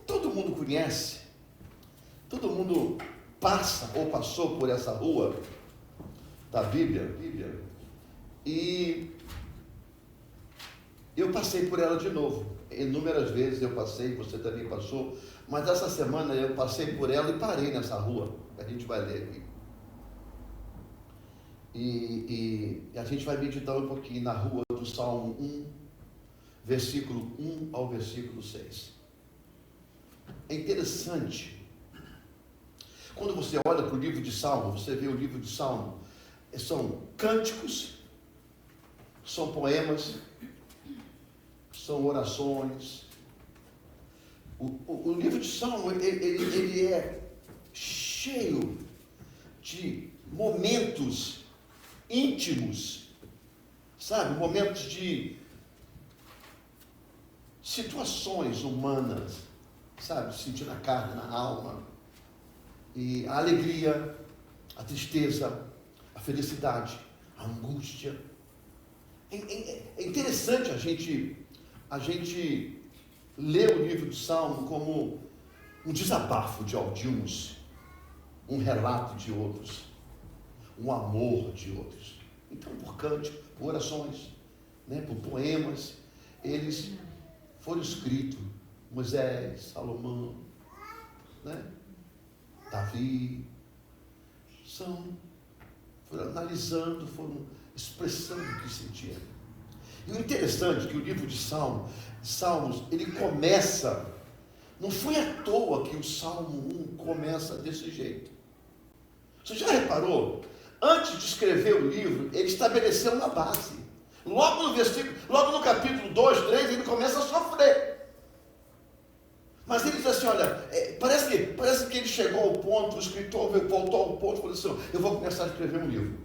todo mundo conhece, todo mundo passa ou passou por essa rua da Bíblia, e eu passei por ela de novo. Inúmeras vezes eu passei, você também passou, mas essa semana eu passei por ela e parei nessa rua, a gente vai ler aqui. E a gente vai meditar um pouquinho na rua do Salmo 1, versículo 1 ao versículo 6. É interessante, quando você olha para o livro de Salmo, você vê o livro de Salmo, são cânticos, são poemas, são orações. O livro de Salmo, ele é cheio de momentos íntimos, sabe? Momentos de situações humanas, sabe? Sentir na carne, na alma. E a alegria, a tristeza, a felicidade, a angústia. É interessante a gente ler o livro de Salmo como um desabafo de uns, um relato de outros, um amor de outros. Então, por cântico, por orações, né, por poemas, eles foram escritos. Moisés, Salomão, né, Davi, foram analisando, foram expressando o que sentiam. E o interessante é que o livro de Salmos, ele começa, não foi à toa que o Salmo 1 começa desse jeito. Você já reparou? Antes de escrever o livro, ele estabeleceu uma base. Logo no capítulo 2, 3, ele começa a sofrer. Mas ele diz assim, olha, parece que ele chegou ao ponto, o escritor voltou ao ponto e falou assim, eu vou começar a escrever um livro,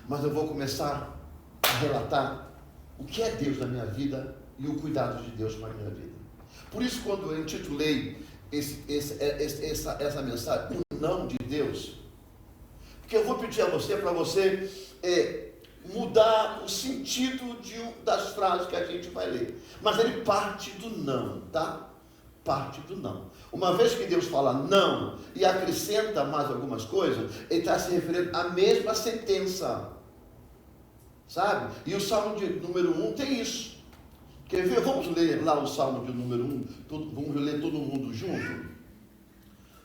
mas eu vou começar a relatar o que é Deus na minha vida e o cuidado de Deus na minha vida. Por isso, quando eu intitulei essa mensagem, o não de Deus, porque eu vou pedir a você, para você mudar o sentido das frases que a gente vai ler. Mas ele parte do não, tá? Parte do não. Uma vez que Deus fala não e acrescenta mais algumas coisas, ele está se referindo à mesma sentença, sabe? E o Salmo de número 1 tem isso. Quer ver? Vamos ler lá o Salmo de número 1, vamos ler todo mundo junto?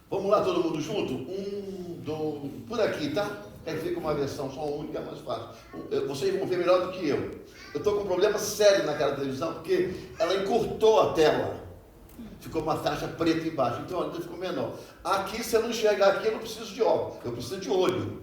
Vamos lá todo mundo junto? 1, 2, por aqui, tá? Aí fica uma versão só única, mais fácil. Vocês vão ver melhor do que eu. Eu estou com um problema sério naquela televisão, porque ela encurtou a tela. Ficou uma taxa preta embaixo, então a letra ficou menor. Aqui, se eu não enxergar aqui, eu não preciso de óculos, eu preciso de olho,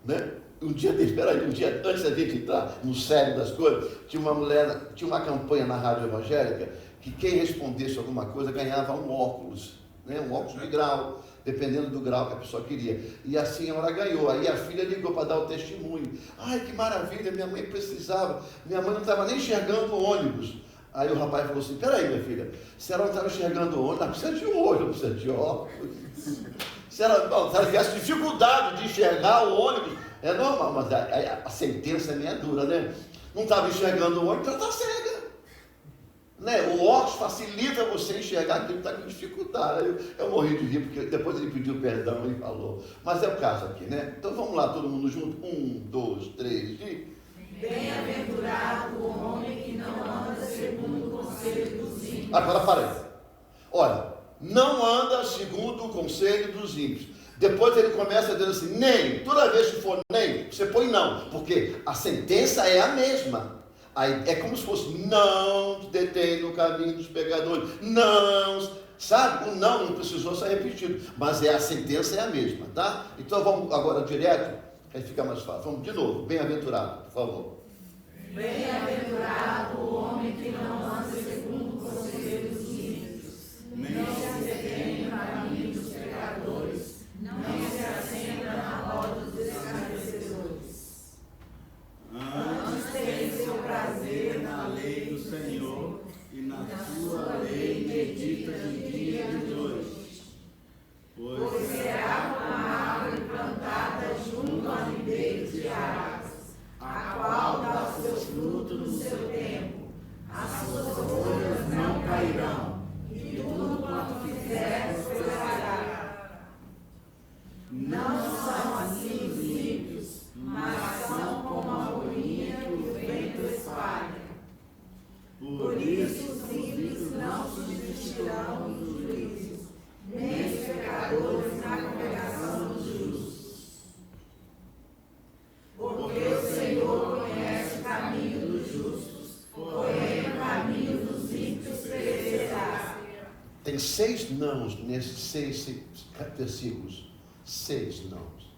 né? Um dia antes da gente entrar no sério das coisas, tinha uma campanha na rádio evangélica, que quem respondesse alguma coisa ganhava um óculos, né? Um óculos de grau, dependendo do grau que a pessoa queria. E a senhora ganhou, aí a filha ligou para dar o testemunho. Ai, que maravilha, minha mãe precisava, minha mãe não estava nem enxergando o ônibus. Aí o rapaz falou assim, peraí minha filha, se ela não estava enxergando o ônibus, ela precisa de olho, não precisa de óculos. Se ela tivesse dificuldade de enxergar o ônibus, é normal, mas a sentença é meio dura, né? Não estava enxergando o ônibus, ela está cega. Né? O óculos facilita você enxergar aquilo que está com dificuldade. Eu morri de rir, porque depois ele pediu perdão e falou. Mas é o caso aqui, né? Então vamos lá, todo mundo junto. 1, 2, 3 e... Bem-aventurado o homem que não anda segundo o conselho dos ímpios. Agora para aí. Olha, não anda segundo o conselho dos ímpios. Depois ele começa dizendo assim, nem. Toda vez que for nem, você põe não. Porque a sentença é a mesma. Aí é como se fosse, não te detém no caminho dos pecadores. Não, sabe? O não precisou ser repetido. Mas a sentença é a mesma, tá? Então vamos agora direto, que aí fica mais fácil. Vamos de novo. Bem-aventurado, por favor. Bem-aventurado o homem que não anda segundo o conselho dos ímpios, nem se detém no caminho dos pecadores, nem se assenta na roda dos escarnecedores. Antes tem seu prazer na lei do Senhor, e na sua lei medita de dia e de noite. Pois será como a árvore plantada junto a ribeiros de águas, a qual dá o seu fruto no seu tempo, as suas folhas não cairão, isso os ímpios não subsistirão no juízo, nem os pecadores na congregação dos justos. Porque o Senhor conhece o caminho dos justos, porém o caminho dos ímpios perecerá. Tem 6 nãos nesses 6 versículos. 6 nãos.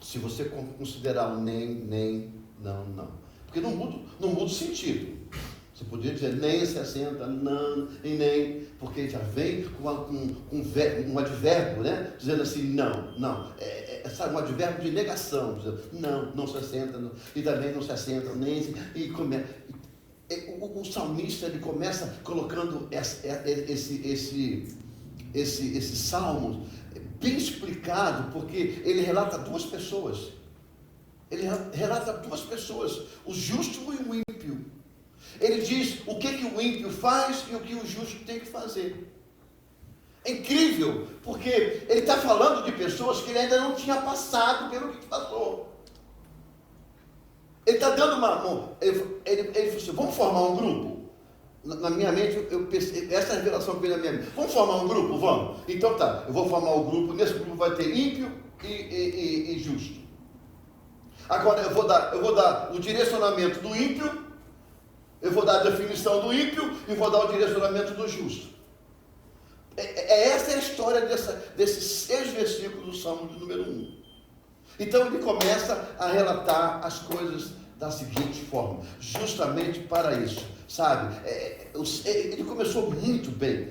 Se você considerar o nem, não. Porque não muda o sentido. Você poderia dizer nem se assenta, não, e nem, porque já vem com um advérbio, né? Dizendo assim, não. Sabe, um advérbio de negação, dizendo, não se assenta, não, e também não se assenta, nem se, e começa. O salmista, ele começa colocando esse salmo bem explicado, porque ele relata 2 pessoas. Ele relata 2 pessoas, o justo e o ímpio. Ele diz o que o ímpio faz e o que o justo tem que fazer. É incrível, porque ele está falando de pessoas que ele ainda não tinha passado pelo que passou. Ele está dando ele falou assim, vamos formar um grupo? Na minha mente, eu pensei, essa revelação que veio na minha mente. Vamos formar um grupo? Vamos. Então tá, eu vou formar um grupo, nesse grupo vai ter ímpio e justo. Agora eu vou dar o direcionamento do ímpio, eu vou dar a definição do ímpio e vou dar o direcionamento do justo. Essa é a história desses 6 versículos do Salmo de número 1. Então ele começa a relatar as coisas da seguinte forma, justamente para isso, sabe? Ele começou muito bem,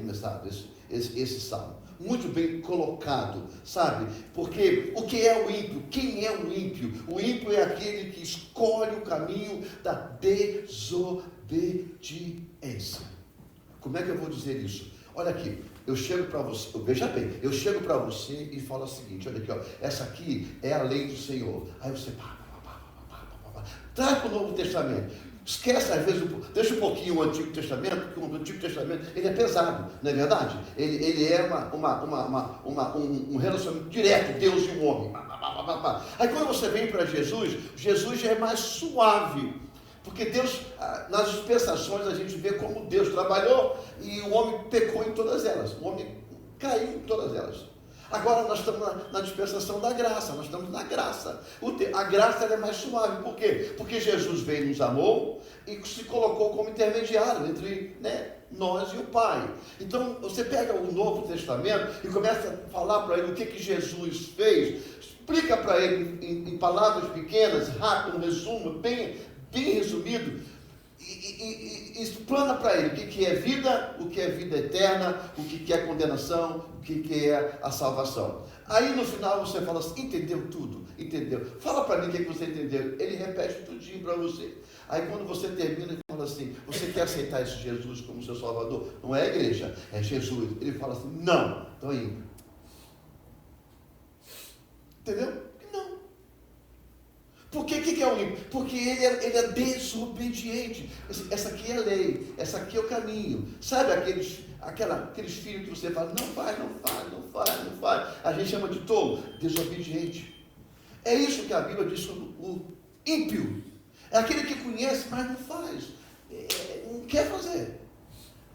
esse salmo, muito bem colocado, sabe? Porque o que é o ímpio? Quem é o ímpio? O ímpio é aquele que escolhe o caminho da desobediência. Como é que eu vou dizer isso? Olha aqui, eu chego para você, veja bem, eu chego para você e falo o seguinte, olha aqui, ó, essa aqui é a lei do Senhor. Aí você traz para o Novo Testamento. Esquece às vezes, deixa um pouquinho o Antigo Testamento, porque o Antigo Testamento ele é pesado, não é verdade? Ele é um relacionamento direto, Deus e o homem. Aí quando você vem para Jesus já é mais suave. Porque Deus, nas dispensações, a gente vê como Deus trabalhou e o homem pecou em todas elas. O homem caiu em todas elas. Agora nós estamos na dispensação da graça, nós estamos na graça. A graça ela é mais suave. Por quê? Porque Jesus veio, nos amou e se colocou como intermediário entre nós e o Pai. Então você pega o Novo Testamento e começa a falar para ele o que Jesus fez. Explica para ele em palavras pequenas, rápido, um resumo, bem resumido, e explana para ele o que é vida, o que é vida eterna, o que é condenação, o que é a salvação. Aí no final você fala assim, entendeu tudo? Entendeu? Fala para mim o que você entendeu. Ele repete tudinho para você. Aí quando você termina, ele fala assim, você quer aceitar esse Jesus como seu Salvador? Não é a igreja, é Jesus. Ele fala assim, não, estou indo. Entendeu? Por que é o ímpio? Porque ele é desobediente. Essa aqui é a lei, essa aqui é o caminho. Sabe aqueles filhos que você fala, não faz. A gente chama de tolo, desobediente. É isso que a Bíblia diz sobre o ímpio. É aquele que conhece, mas não faz. Não quer fazer.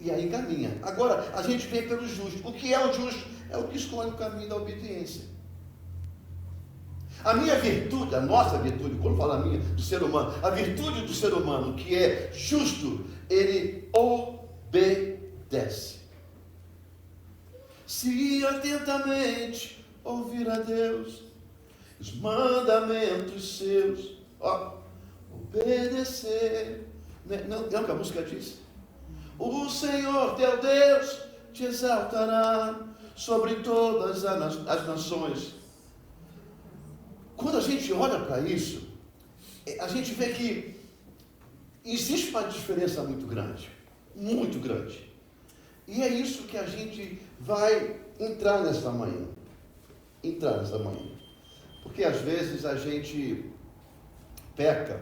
E aí caminha. Agora, a gente vem pelo justo. O que é o justo? É o que escolhe o caminho da obediência. A minha virtude, a nossa virtude, quando fala a minha, do ser humano, a virtude do ser humano, que é justo, ele obedece. Se atentamente ouvir a Deus, os mandamentos seus, obedecer. Não é o que a música diz? O Senhor teu Deus te exaltará sobre todas as nações. Quando a gente olha para isso, a gente vê que existe uma diferença muito grande. Muito grande. E é isso que a gente vai entrar nessa manhã. Porque às vezes a gente peca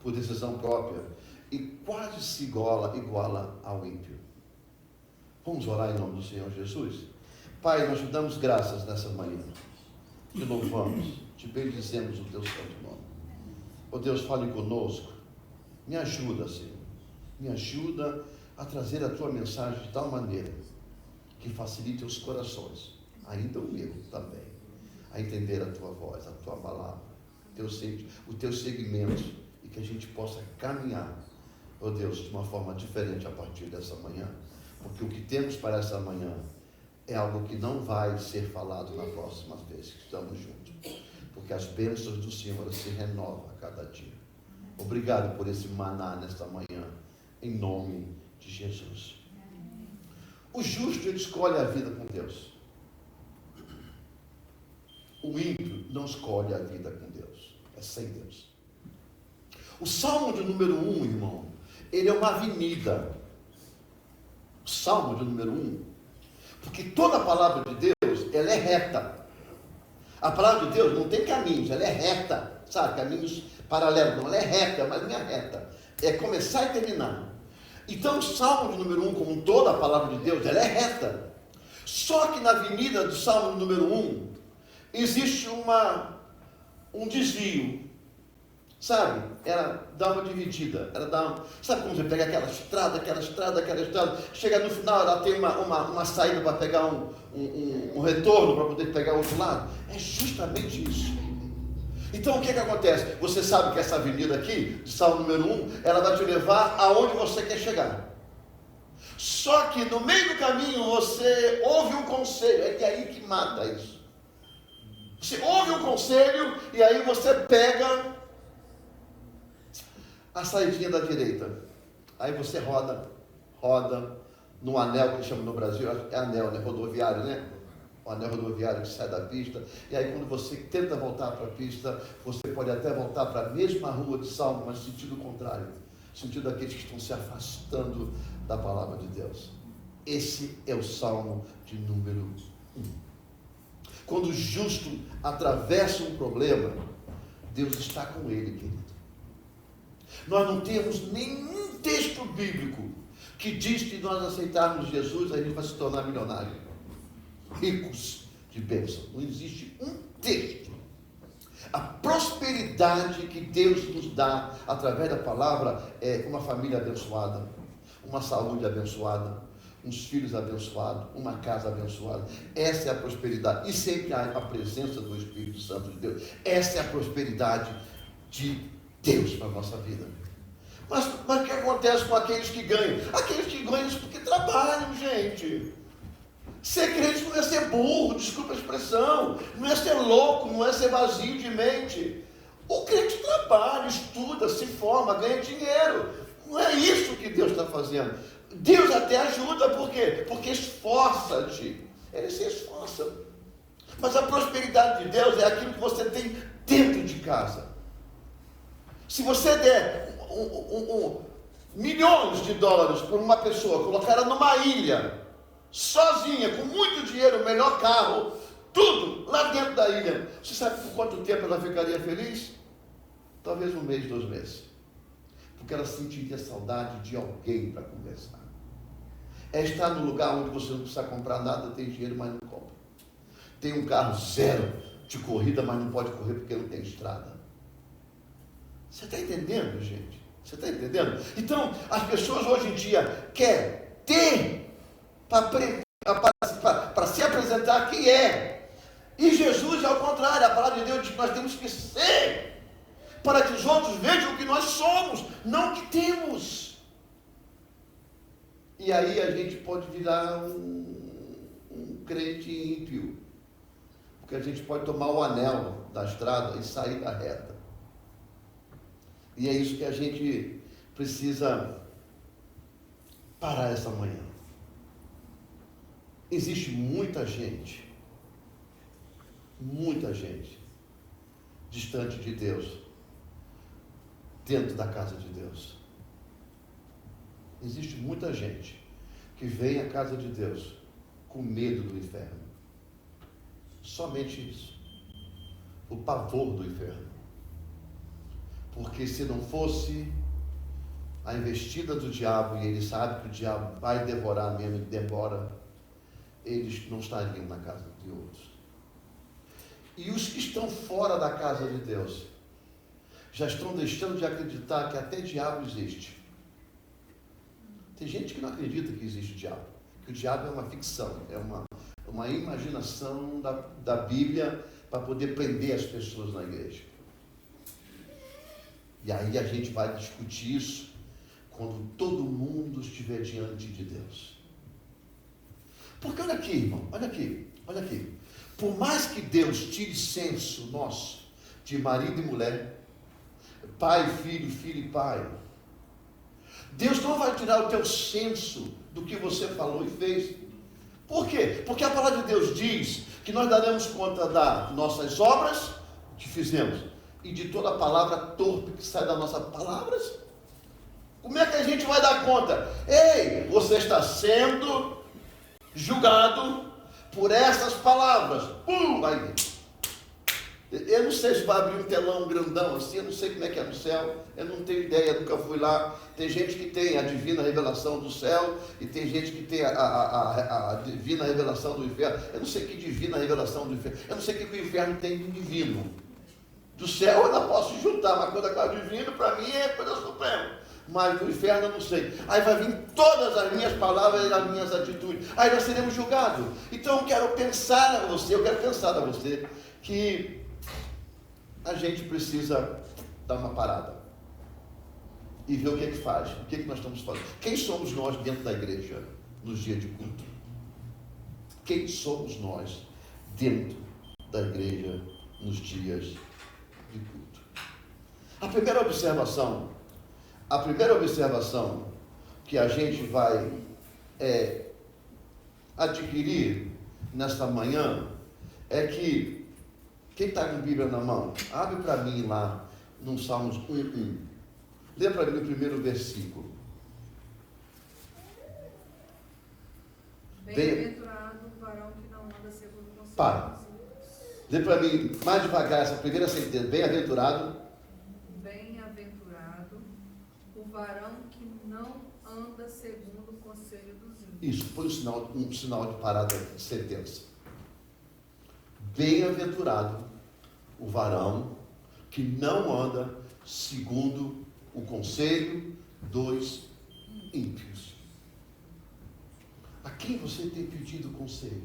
por decisão própria e quase se iguala ao ímpio. Vamos orar em nome do Senhor Jesus? Pai, nós te damos graças nessa manhã. Te louvamos. Te bendizemos o teu santo nome. Ó Deus, fale conosco. Me ajuda, Senhor. Me ajuda a trazer a tua mensagem de tal maneira que facilite os corações, ainda o meu também, a entender a tua voz, a tua palavra, o teu segmento, e que a gente possa caminhar, ó Deus, de uma forma diferente a partir dessa manhã, porque o que temos para essa manhã é algo que não vai ser falado na próxima vez que estamos juntos, porque as bênçãos do Senhor se renovam a cada dia. Obrigado por esse maná nesta manhã, em nome de Jesus. O justo, ele escolhe a vida com Deus. O ímpio não escolhe a vida com Deus, é sem Deus. O Salmo de número 1, irmão, ele é uma avenida. O Salmo de número 1, porque toda a palavra de Deus, ela é reta. A palavra de Deus não tem caminhos, ela é reta, sabe? Caminhos paralelos, não, ela é reta, mas não é reta. É começar e terminar. Então, o Salmo de número 1, como toda a palavra de Deus, ela é reta. Só que na avenida do Salmo de número 1, existe um desvio, sabe? Ela dá uma dividida, sabe como você pega aquela estrada, chega no final, ela tem uma saída para pegar um retorno, para poder pegar o outro lado? É justamente isso. Então o que acontece? Você sabe que essa avenida aqui, de Salmo número 1, ela vai te levar aonde você quer chegar. Só que no meio do caminho você ouve um conselho, é aí que mata isso. Você ouve um conselho e aí você pega a saidinha da direita. Aí você roda no anel que chama no Brasil, é anel, né? Rodoviário, né? O anel rodoviário que sai da pista. E aí quando você tenta voltar para a pista, você pode até voltar para a mesma rua de Salmo, mas sentido contrário. Sentido daqueles que estão se afastando da palavra de Deus. Esse é o Salmo de número 1. Quando o justo atravessa um problema, Deus está com ele, querido. Nós não temos nenhum texto bíblico que diz que nós aceitarmos Jesus, a gente vai se tornar milionário, ricos de bênção. Não existe um texto. A prosperidade que Deus nos dá através da palavra é uma família abençoada, uma saúde abençoada, uns filhos abençoados, uma casa abençoada. Essa é a prosperidade. E sempre há a presença do Espírito Santo de Deus. Essa é a prosperidade de Deus para a nossa vida. Mas o que acontece com aqueles que ganham? Aqueles que ganham porque trabalham, gente. Ser crente não é ser burro, desculpa a expressão. Não é ser louco, não é ser vazio de mente. O crente trabalha, estuda, se forma, ganha dinheiro. Não é isso que Deus está fazendo. Deus até ajuda, por quê? Porque esforça-te. Ele se esforça. Mas a prosperidade de Deus é aquilo que você tem dentro de casa. Se você der milhões de dólares por uma pessoa, colocar ela numa ilha, sozinha, com muito dinheiro, melhor carro, tudo lá dentro da ilha, você sabe por quanto tempo ela ficaria feliz? Talvez 1 mês, 2 meses. Porque ela sentiria saudade de alguém para conversar. É estar no lugar onde você não precisa comprar nada, tem dinheiro, mas não compra. Tem um carro zero de corrida, mas não pode correr porque não tem estrada. Você está entendendo, gente? Você está entendendo? Então, as pessoas hoje em dia querem ter para se apresentar quem é. E Jesus, ao contrário, a palavra de Deus diz que nós temos que ser, para que os outros vejam o que nós somos, não o que temos. E aí a gente pode virar um crente ímpio, porque a gente pode tomar o anel da estrada e sair da reta. E é isso que a gente precisa parar essa manhã. Existe muita gente distante de Deus, dentro da casa de Deus. Existe muita gente que vem à casa de Deus com medo do inferno. Somente isso. O pavor do inferno. Porque se não fosse a investida do diabo, e ele sabe que o diabo vai devorar mesmo, e devora, eles não estariam na casa de outros. E os que estão fora da casa de Deus já estão deixando de acreditar que até diabo existe. Tem gente que não acredita que existe o diabo, que o diabo é uma ficção, é uma imaginação da Bíblia para poder prender as pessoas na igreja. E aí a gente vai discutir isso quando todo mundo estiver diante de Deus. Porque olha aqui, irmão, olha aqui. Por mais que Deus tire senso nosso de marido e mulher, pai e filho, filho e pai, Deus não vai tirar o teu senso do que você falou e fez. Por quê? Porque a palavra de Deus diz que nós daremos conta das nossas obras que fizemos e de toda a palavra torpe que sai das nossas palavras. Como é que a gente vai dar conta? Ei, você está sendo julgado por essas palavras. Vai. Eu não sei se vai abrir um telão grandão assim, eu não sei como é que é no céu, eu não tenho ideia, nunca fui lá. Tem gente que tem a divina revelação do céu e tem gente que tem a divina revelação do inferno. Eu não sei que divina revelação do inferno, eu não sei o que o inferno tem de divino. Do céu eu não posso juntar, mas coisa com o divino para mim é coisa suprema. Mas do inferno eu não sei. Aí vai vir todas as minhas palavras e as minhas atitudes. Aí nós seremos julgados. Então eu quero pensar a você que a gente precisa dar uma parada e ver o que é que faz, o que é que nós estamos fazendo. Quem somos nós dentro da igreja nos dias de culto? Quem somos nós dentro da igreja nos dias de culto? A primeira observação que a gente vai adquirir nesta manhã é que, quem está com a Bíblia na mão, abre para mim lá no Salmos 1:1. Lê para mim o primeiro versículo. Bem-aventurado o varão que não anda segundo o conselho. Para. Lê para mim mais devagar essa primeira sentença. Bem-aventurado. Bem-aventurado o varão que não anda segundo o conselho dos ímpios. Isso, põe um sinal de parada de sentença. Bem-aventurado o varão que não anda segundo o conselho dos ímpios. A quem você tem pedido conselho?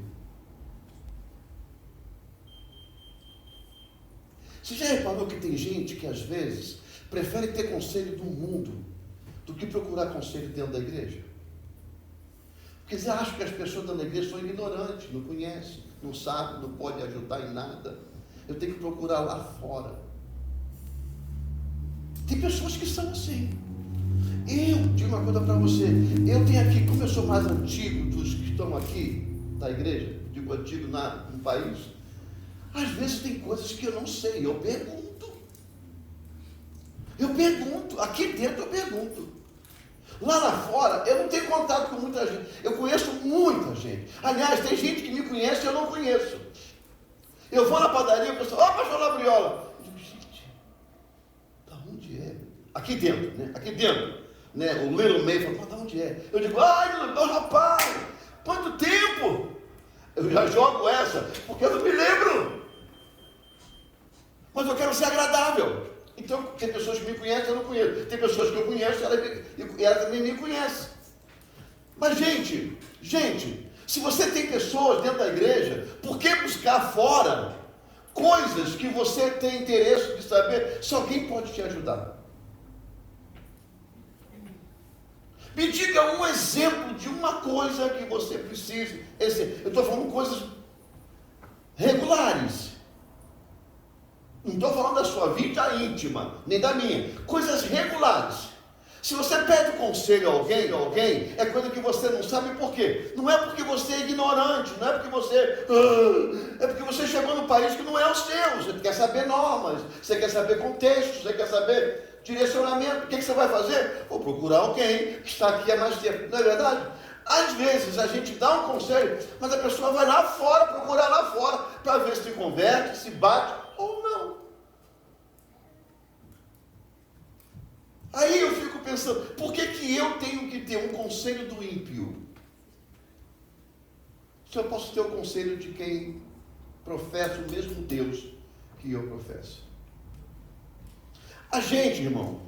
Você já reparou que tem gente que às vezes prefere ter conselho do mundo do que procurar conselho dentro da igreja? Porque eles acham que as pessoas dentro da igreja são ignorantes, não conhecem, não sabem, não podem ajudar em nada. Eu tenho que procurar lá fora. Tem pessoas que são assim. Eu digo uma coisa para você. Eu tenho aqui, como eu sou mais antigo dos que estão aqui da igreja, digo antigo no país, às vezes tem coisas que eu não sei, eu pergunto, aqui dentro eu pergunto. Lá fora, eu não tenho contato com muita gente. Eu conheço muita gente. Aliás, tem gente que me conhece e eu não conheço. Eu vou na padaria e o pessoal, pastor Labriola. Eu digo, gente, da onde é? Aqui dentro, né? O Little May fala, mas da onde é? Eu digo, rapaz, quanto tempo? Eu já jogo essa, porque eu não me lembro. Mas eu quero ser agradável. Então, tem pessoas que me conhecem, eu não conheço. Tem pessoas que eu conheço, ela também me conhece. Mas, gente, se você tem pessoas dentro da igreja, por que buscar fora coisas que você tem interesse de saber se alguém pode te ajudar? Me diga um exemplo de uma coisa que você precise. Eu estou falando coisas regulares. Não estou falando da sua vida íntima, nem da minha. Coisas regulares. Se você pede conselho a alguém, é coisa que você não sabe por quê. Não é porque você é ignorante, não é porque você... é porque você chegou num país que não é o seu. Você quer saber normas, você quer saber contexto, você quer saber direcionamento. O que você vai fazer? Vou procurar alguém que está aqui há mais tempo. Não é verdade? Às vezes a gente dá um conselho, mas a pessoa vai lá fora, procurar lá fora, para ver se converte, se bate ou não. Aí eu fico pensando, por que eu tenho que ter um conselho do ímpio? Se eu posso ter o conselho de quem professa o mesmo Deus que eu professo. A gente, irmão,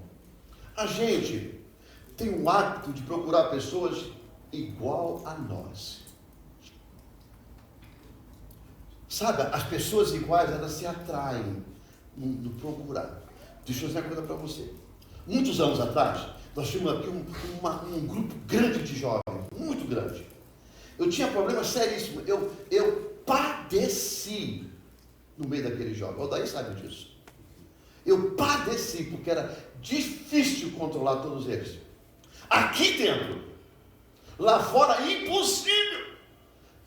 tem o hábito de procurar pessoas igual a nós. Sabe, as pessoas iguais, elas se atraem no procurar. Deixa eu dizer uma coisa para você. Muitos anos atrás, nós tínhamos aqui um grupo grande de jovens, muito grande. Eu tinha problemas seríssimos. Eu padeci no meio daquele jovem. O Odair sabe disso. Eu padeci, porque era difícil controlar todos eles. Aqui dentro, lá fora, impossível.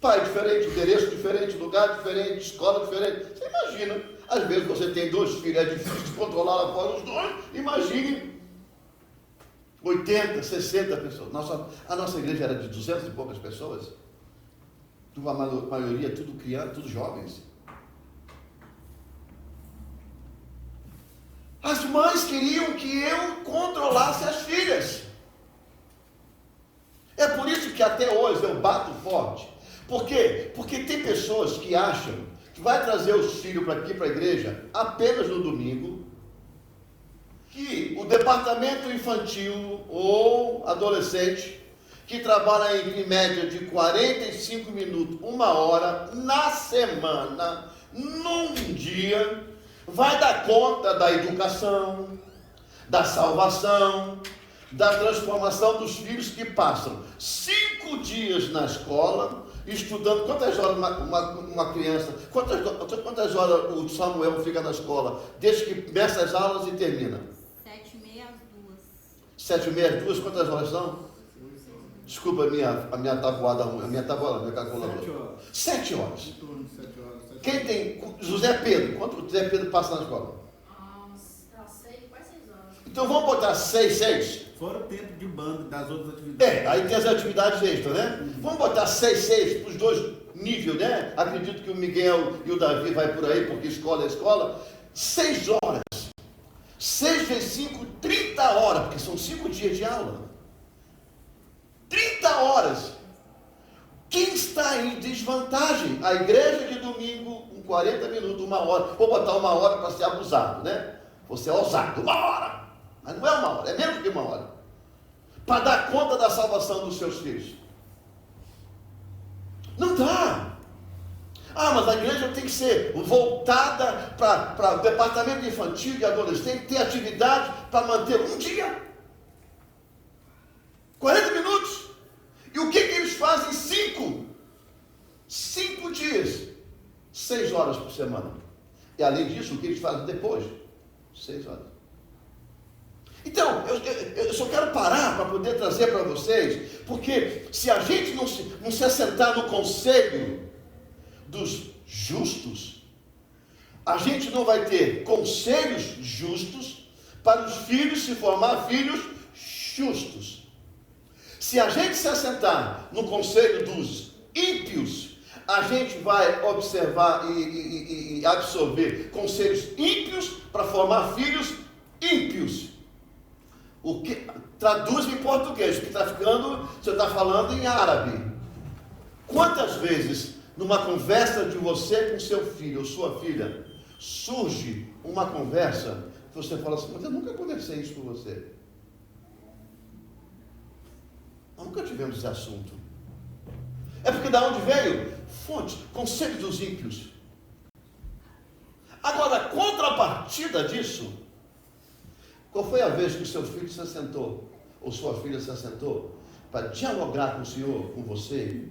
Pai diferente, endereço diferente, lugar diferente, escola diferente. Você imagina, às vezes você tem 2 filhos, é difícil de controlar lá fora os 2. Imagine 80, 60 pessoas. A nossa igreja era de 200 e poucas pessoas. A maioria tudo criança, tudo jovens. As mães queriam que eu controlasse as filhas. É por isso que até hoje eu bato forte. Por quê? Porque tem pessoas que acham que vai trazer os filhos para aqui, para a igreja, apenas no domingo, que o departamento infantil ou adolescente, que trabalha em média de 45 minutos, 1 hora, na semana, num dia, vai dar conta da educação, da salvação, da transformação dos filhos que passam 5 dias na escola, estudando. Quantas horas uma criança, quantas horas o Samuel fica na escola, desde que começa as aulas e termina? 7h30 às 2h. 7h30 às 2h, quantas horas são? Desculpa a minha tabuada, minha calculadora. 7 horas. Quem tem? José Pedro. Quanto o José Pedro passa na escola? Quase 6 horas. Então vamos botar 6. Fora o tempo de banda das outras atividades. Aí tem as atividades extras, né? Vamos botar 6 para os 2 níveis, né? Acredito que o Miguel e o Davi vai por aí, porque escola é escola. 6 horas. 6 vezes 5, 30 horas, porque são 5 dias de aula. 30 horas. Quem está em desvantagem? A igreja de domingo, com 40 minutos, 1 hora. Vou botar 1 hora para ser abusado, né? Você é ousado, 1 hora. Mas não é 1 hora, é menos que 1 hora. Para dar conta da salvação dos seus filhos. Não dá. Mas a igreja tem que ser voltada para o departamento infantil e adolescente, ter atividade para manter um dia. 40 minutos. E o que eles fazem? 5 dias. 6 horas por semana. E além disso, o que eles fazem depois? 6 horas. Então, eu só quero parar para poder trazer para vocês, porque se a gente não se assentar no conselho dos justos, a gente não vai ter conselhos justos para os filhos se formar filhos justos. Se a gente se assentar no conselho dos ímpios, a gente vai observar e absorver conselhos ímpios para formar filhos ímpios. O que traduz em português, que você está falando em árabe. Quantas vezes, numa conversa de você com seu filho ou sua filha, surge uma conversa que você fala assim: mas eu nunca conversei isso com você. Nós nunca tivemos esse assunto. É porque da onde veio? Fonte, conselho dos ímpios. Agora, a contrapartida disso, qual foi a vez que o seu filho se assentou, ou sua filha se assentou, para dialogar com o Senhor, com você,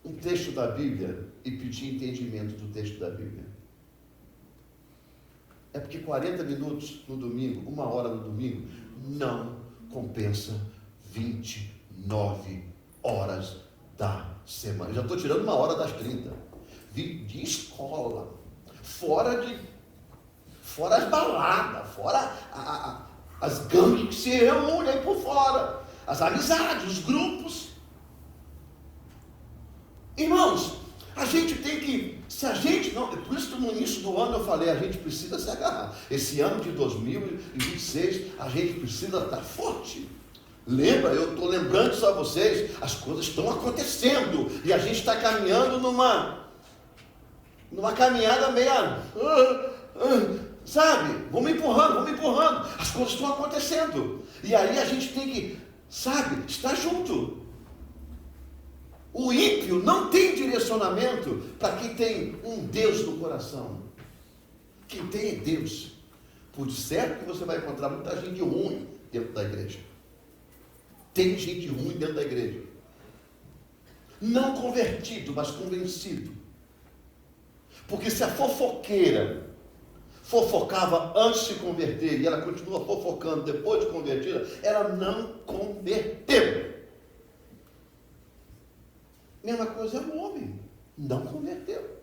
um texto da Bíblia e pedir entendimento do texto da Bíblia? É porque 40 minutos no domingo, 1 hora no domingo, não compensa 29 horas da semana. Eu já estou tirando 1 hora das 30. De escola, fora as baladas, fora as gangues que se reúnem por fora, as amizades, os grupos. Irmãos, a gente tem que, se a gente não, por isso que no início do ano eu falei, a gente precisa se agarrar. Esse ano de 2026, a gente precisa estar forte. Lembra, eu estou lembrando isso a vocês, as coisas estão acontecendo, e a gente está caminhando numa caminhada meia, sabe, vamos empurrando, as coisas estão acontecendo, e aí a gente tem que, sabe, estar junto. O ímpio não tem direcionamento para quem tem um Deus no coração. Quem tem é Deus. Por certo que você vai encontrar muita gente ruim dentro da igreja. Tem gente ruim dentro da igreja. Não convertido, mas convencido. Porque se a fofoqueira fofocava antes de se converter e ela continua fofocando depois de convertida, ela não converteu. Mesma coisa é o homem, não converteu.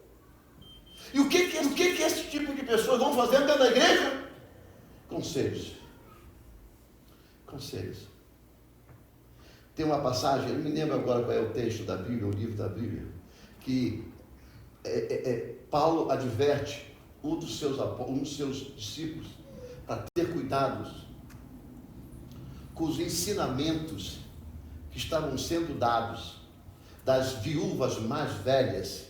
E o que esse tipo de pessoas vão fazendo dentro da igreja? Conselhos. Tem uma passagem, eu não me lembro agora qual é o texto da Bíblia, o livro da Bíblia, que Paulo adverte um dos seus discípulos para ter cuidados com os ensinamentos que estavam sendo dados das viúvas mais velhas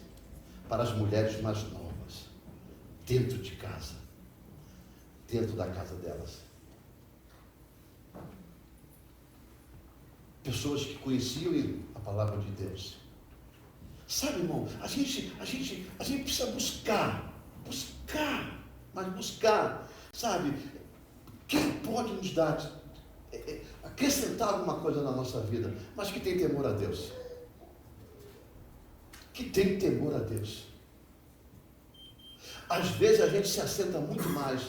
para as mulheres mais novas, dentro de casa, dentro da casa delas. Pessoas que conheciam a palavra de Deus. Sabe, irmão, a gente precisa buscar, sabe? Quem pode nos dar, acrescentar alguma coisa na nossa vida, mas que tem temor a Deus. Que tem temor a Deus. Às vezes a gente se assenta muito mais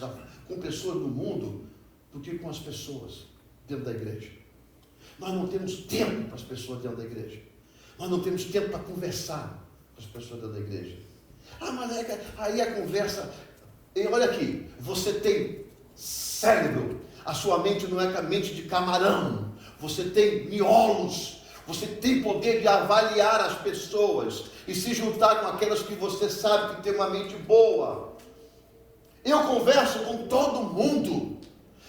com pessoas do mundo do que com as pessoas dentro da igreja. Nós não temos tempo para as pessoas dentro da igreja. Nós não temos tempo para conversar com as pessoas dentro da igreja. Mas aí a conversa... E olha aqui, você tem cérebro. A sua mente não é a mente de camarão. Você tem miolos. Você tem poder de avaliar as pessoas e se juntar com aquelas que você sabe que tem uma mente boa. Eu converso com todo mundo,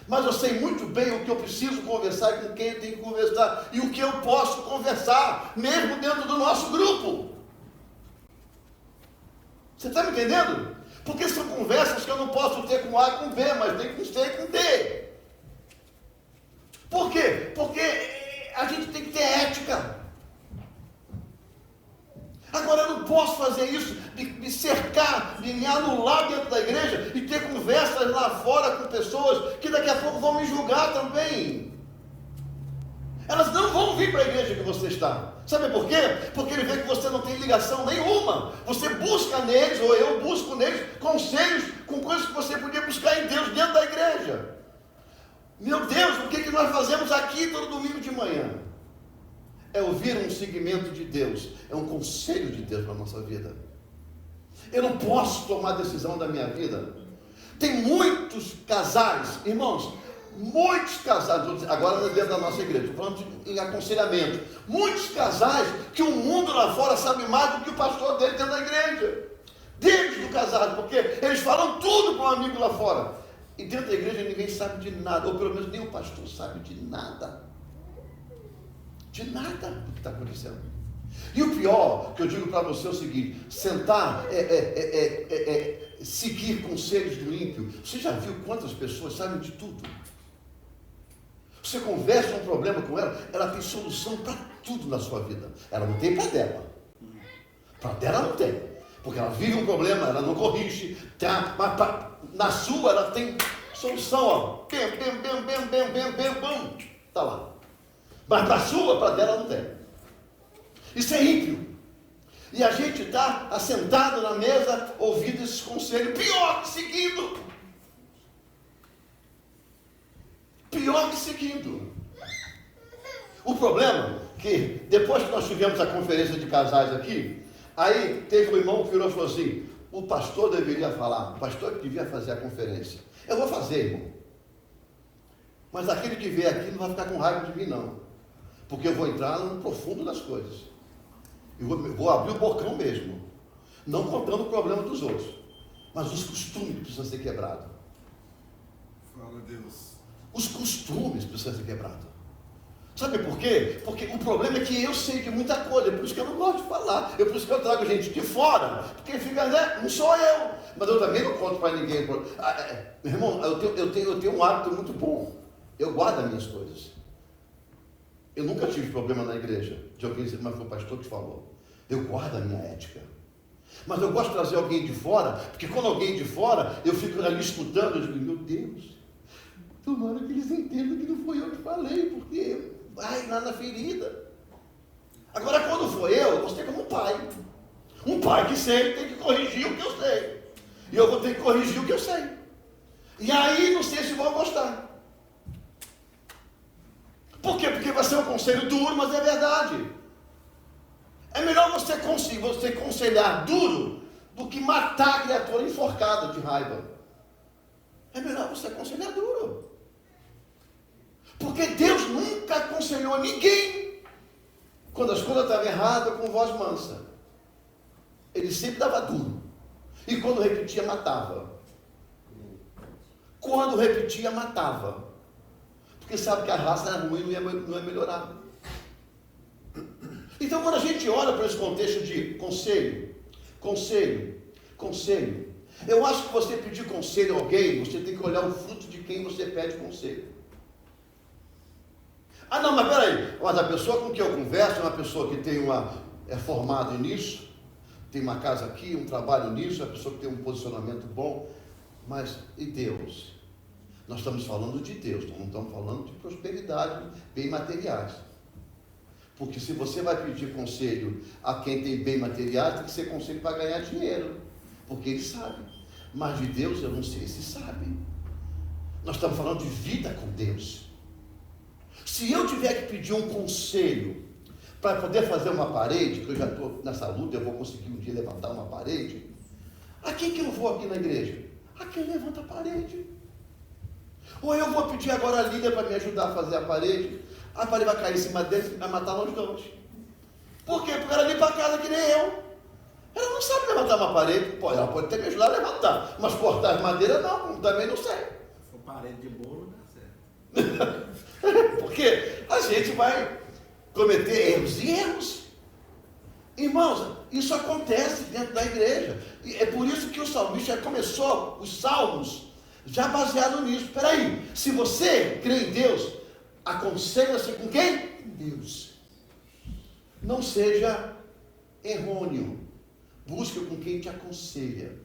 mas eu sei muito bem o que eu preciso conversar e com quem eu tenho que conversar e o que eu posso conversar, mesmo dentro do nosso grupo. Você está me entendendo? Porque são conversas que eu não posso ter com A e com B, mas tem com C e com D. Por quê? Porque a gente tem que ter ética. Agora eu não posso fazer isso, me cercar, me anular dentro da igreja e ter conversas lá fora com pessoas que daqui a pouco vão me julgar também. Elas não vão vir para a igreja que você está. Sabe por quê? Porque ele vê que você não tem ligação nenhuma. Você busca neles, ou eu busco neles, conselhos com coisas que você podia buscar em Deus dentro da igreja. Meu Deus, o que nós fazemos aqui todo domingo de manhã? É ouvir um segmento de Deus, é um conselho de Deus para a nossa vida. Eu não posso tomar decisão da minha vida. Tem muitos casais, irmãos, muitos casais, agora dentro da nossa igreja, estou falando em aconselhamento, muitos casais que o mundo lá fora sabe mais do que o pastor dele dentro da igreja, dentro do casado, porque eles falam tudo para um amigo lá fora, e dentro da igreja ninguém sabe de nada, ou pelo menos nem o pastor sabe de nada do que está acontecendo. E o pior, que eu digo para você é o seguinte: sentar seguir conselhos do ímpio. Você já viu quantas pessoas sabem de tudo? Você conversa um problema com ela, ela tem solução para tudo na sua vida. Ela não tem para dela. Para dela não tem. Porque ela vive um problema, ela não corrige. Mas na sua ela tem solução, ó. Está lá. Mas para a sua, para dela não tem. Isso é ímpio. E a gente está assentado na mesa, ouvindo esses conselhos. Pior que seguindo. O problema é que, depois que nós tivemos a conferência de casais aqui, aí teve um irmão que virou e falou assim: o pastor deveria falar, o pastor que devia fazer a conferência. Eu vou fazer, irmão. Mas aquele que vier aqui não vai ficar com raiva de mim, não. Porque eu vou entrar no profundo das coisas. Eu vou abrir o bocão mesmo. Não contando o problema dos outros, mas os costumes que precisam ser quebrados. Fala, Deus. Os costumes precisam ser quebrados. Sabe por quê? Porque o problema é que eu sei de muita coisa, por isso que eu não gosto de falar, por isso que eu trago gente de fora, porque fica, né? Não sou eu, mas eu também não conto para ninguém. Meu irmão, eu tenho um hábito muito bom, eu guardo as minhas coisas. Eu nunca tive problema na igreja, de alguém dizer, mas foi o pastor que falou. Eu guardo a minha ética. Mas eu gosto de trazer alguém de fora, porque quando alguém de fora, eu fico ali escutando, eu digo, meu Deus, tomara que eles entendam que não foi eu que falei, porque vai lá na ferida. Agora, quando for eu vou ser como um pai. Um pai que sempre tem que corrigir o que eu sei. E eu vou ter que corrigir o que eu sei. E aí, não sei se vão gostar. Por quê? Porque vai ser um conselho duro, mas é verdade. É melhor você aconselhar duro do que matar a criatura enforcada de raiva. É melhor você aconselhar duro. Porque Deus nunca aconselhou ninguém quando as coisas estavam erradas com voz mansa. Ele sempre dava duro. E quando repetia, matava. Quando repetia, matava. Porque sabe que a raça era ruim e não ia melhorar. Então, quando a gente olha para esse contexto de conselho, eu acho que você pedir conselho a alguém, você tem que olhar o fruto de quem você pede conselho. Ah, não, mas peraí, mas a pessoa com quem eu converso é uma pessoa que é formada nisso, tem uma casa aqui, um trabalho nisso, é uma pessoa que tem um posicionamento bom, mas e Deus? Nós estamos falando de Deus, não estamos falando de prosperidade, bem materiais. Porque se você vai pedir conselho a quem tem bem materiais, tem que ser conselho para ganhar dinheiro, porque ele sabe. Mas de Deus eu não sei se sabe. Nós estamos falando de vida com Deus. Se eu tiver que pedir um conselho para poder fazer uma parede, que eu já estou nessa luta, eu vou conseguir um dia levantar uma parede, a quem que eu vou aqui na igreja? A quem levanta a parede. Ou eu vou pedir agora a Lília para me ajudar a fazer a parede vai cair em cima dele e vai matar nós dois. Por quê? Porque ela limpa a casa que nem eu. Ela não sabe levantar uma parede. Pô, ela pode até me ajudar a levantar, mas cortar as madeiras não, também não sei. Se for parede de bolo, dá certo. Porque a gente vai cometer erros e erros. Irmãos, isso acontece dentro da igreja. E é por isso que o salmista já começou os salmos já baseado nisso. Espera aí, se você crê em Deus, aconselha-se com quem? Com Deus. Não seja errôneo. Busque com quem te aconselha.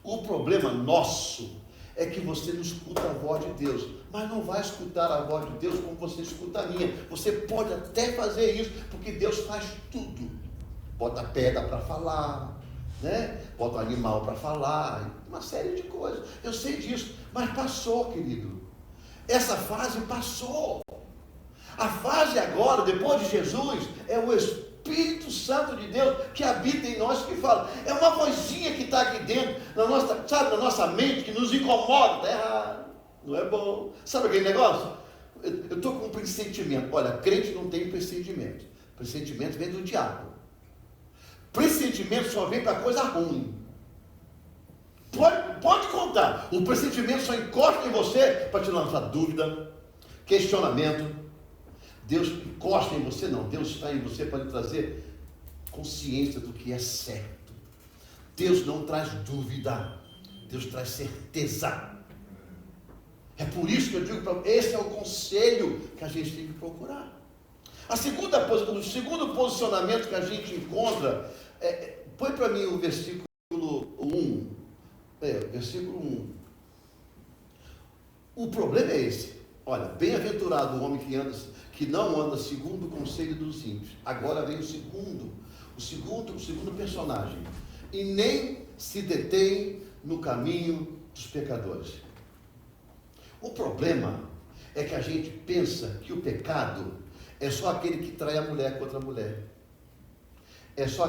O problema nosso é que você não escuta a voz de Deus, mas não vai escutar a voz de Deus como você escuta a minha. Você pode até fazer isso, porque Deus faz tudo. Bota pedra para falar, né? Bota um animal para falar, uma série de coisas. Eu sei disso, mas passou, querido. Essa fase passou. A fase agora, depois de Jesus, é o Espírito Santo de Deus que habita em nós, que fala. É uma vozinha que está aqui dentro, na nossa mente, que nos incomoda. Está errado, não é bom. Sabe aquele negócio? Eu estou com um pressentimento. Olha, crente não tem pressentimento. Pressentimento vem do diabo. Pressentimento só vem para coisa ruim. Pode contar. O pressentimento só encosta em você para te lançar dúvida, questionamento. Deus encosta em você, não. Deus está em você para lhe trazer consciência do que é certo. Deus não traz dúvida. Deus traz certeza. É por isso que eu digo, esse é o conselho que a gente tem que procurar. O segundo posicionamento que a gente encontra, põe para mim o versículo 1. Versículo 1. O problema é esse. Olha, bem-aventurado o homem que não anda segundo o conselho dos ímpios. Agora vem o segundo personagem. E nem se detém no caminho dos pecadores. O problema é que a gente pensa que o pecado é só aquele que trai a mulher com outra mulher. É só a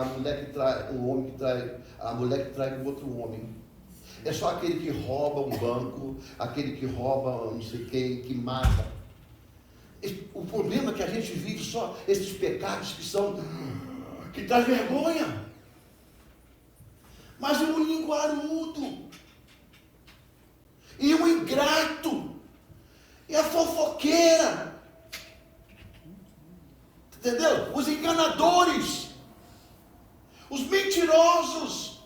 mulher que trai, o homem que trai, a mulher que trai com outro homem. É só aquele que rouba um banco, aquele que rouba não sei quem, que mata. O problema é que a gente vive só esses pecados que traz vergonha. Mas o linguarudo, e o ingrato, e a fofoqueira, Entendeu? Os enganadores, os mentirosos.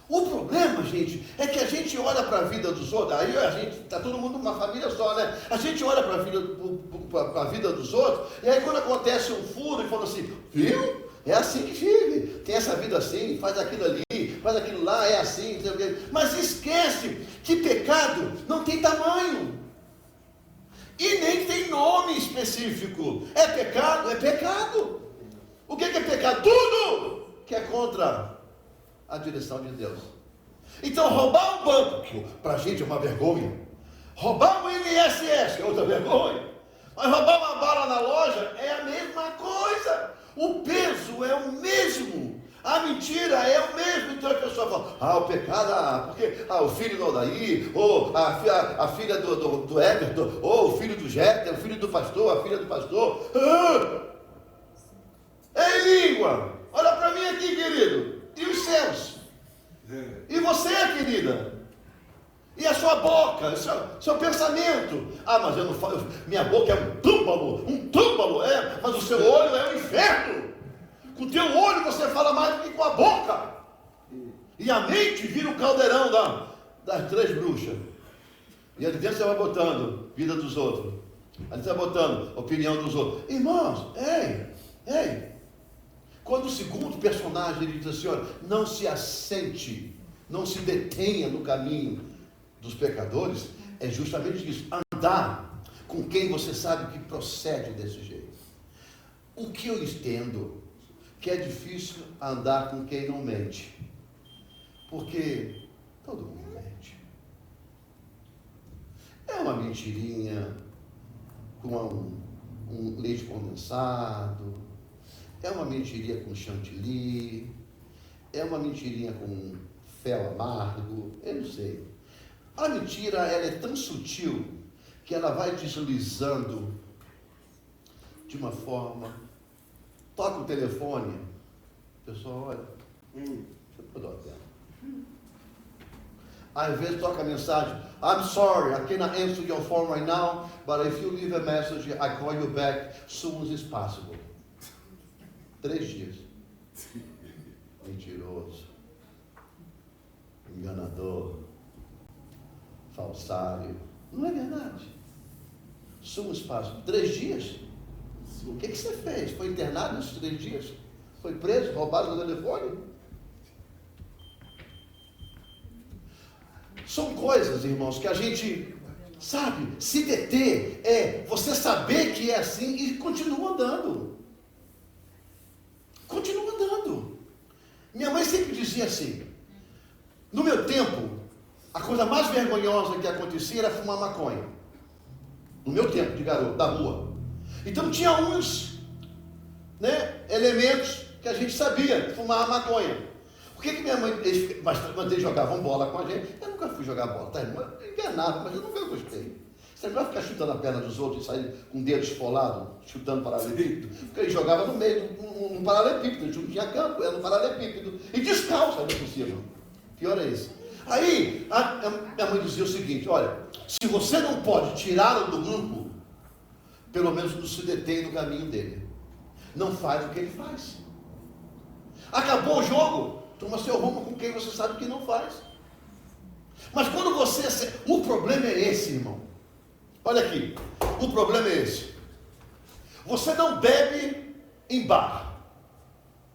O problema, gente, é que a gente olha para a vida dos outros, aí a gente, está todo mundo uma família só, né? A gente olha para a vida dos outros, e aí quando acontece um furo, e fala assim, viu? É assim que vive, tem essa vida assim, faz aquilo ali, faz aquilo lá, é assim, não sei o quê. Mas esquece que pecado não tem tamanho, e nem tem nome específico. É pecado, é pecado. O que é pecado? Tudo que é contra a direção de Deus. Então roubar um banco, para a gente é uma vergonha. Roubar um INSS é outra vergonha. Mas roubar uma bala na loja é a mesma coisa. O peso é o mesmo. A mentira é o mesmo. Então a pessoa fala, o pecado, porque o filho do Aldair, ou a filha do Everton, ou o filho do Jéter, o filho do pastor, a filha do pastor. Ei, língua, olha para mim aqui, querido. E os céus? E você, querida? E a sua boca, seu pensamento? Mas eu não falo, minha boca é um túmulo, mas o seu olho é um inferno. Com o teu olho você fala mais do que com a boca. E a mente vira o caldeirão das três bruxas. E ali dentro você vai botando vida dos outros. Ali você vai botando opinião dos outros. Irmãos, ei. Quando o segundo personagem ele diz assim, olha, não se assente, não se detenha no caminho dos pecadores, é justamente isso, andar com quem você sabe que procede desse jeito. O que eu entendo que é difícil andar com quem não mente, porque todo mundo mente. É uma mentirinha com um leite condensado, é uma mentirinha com chantilly, é uma mentirinha com fel amargo, eu não sei. A mentira, ela é tão sutil que ela vai deslizando de uma forma. Toca o telefone, o pessoal olha, deixa eu dar uma tela. Às vezes toca a mensagem, I'm sorry, I cannot answer your phone right now, but if you leave a message, I call you back soon as possible. 3 dias. Mentiroso, enganador, falsário. Não é verdade? Sumo espaço. 3 dias? O que você fez? Foi internado nesses 3 dias? Foi preso? Roubado o telefone? São coisas, irmãos, que a gente sabe, se deter é você saber que é assim e continua andando. Continua andando. Minha mãe sempre dizia assim, no meu tempo, a coisa mais vergonhosa que acontecia era fumar maconha. No meu tempo de garoto, da rua. Então tinha uns elementos que a gente sabia fumar maconha. Por que minha mãe, mas eles jogavam bola com a gente? Eu nunca fui jogar bola, tá? Eu enganava, mas eu nunca gostei. Você não vai ficar chutando a perna dos outros e sair com o dedo esfolado, chutando paralelepípedo? Porque ele jogava no meio, num paralelepípedo, a gente não tinha campo, era no paralelepípedo. E descalço ali por cima. Pior é isso. Aí, a mãe dizia o seguinte, olha, se você não pode tirá-lo do grupo, pelo menos não se detém no caminho dele. Não faz o que ele faz. Acabou o jogo, toma seu rumo com quem você sabe que não faz. Mas quando você... O problema é esse, irmão. Olha aqui, o problema é esse. Você não bebe em bar.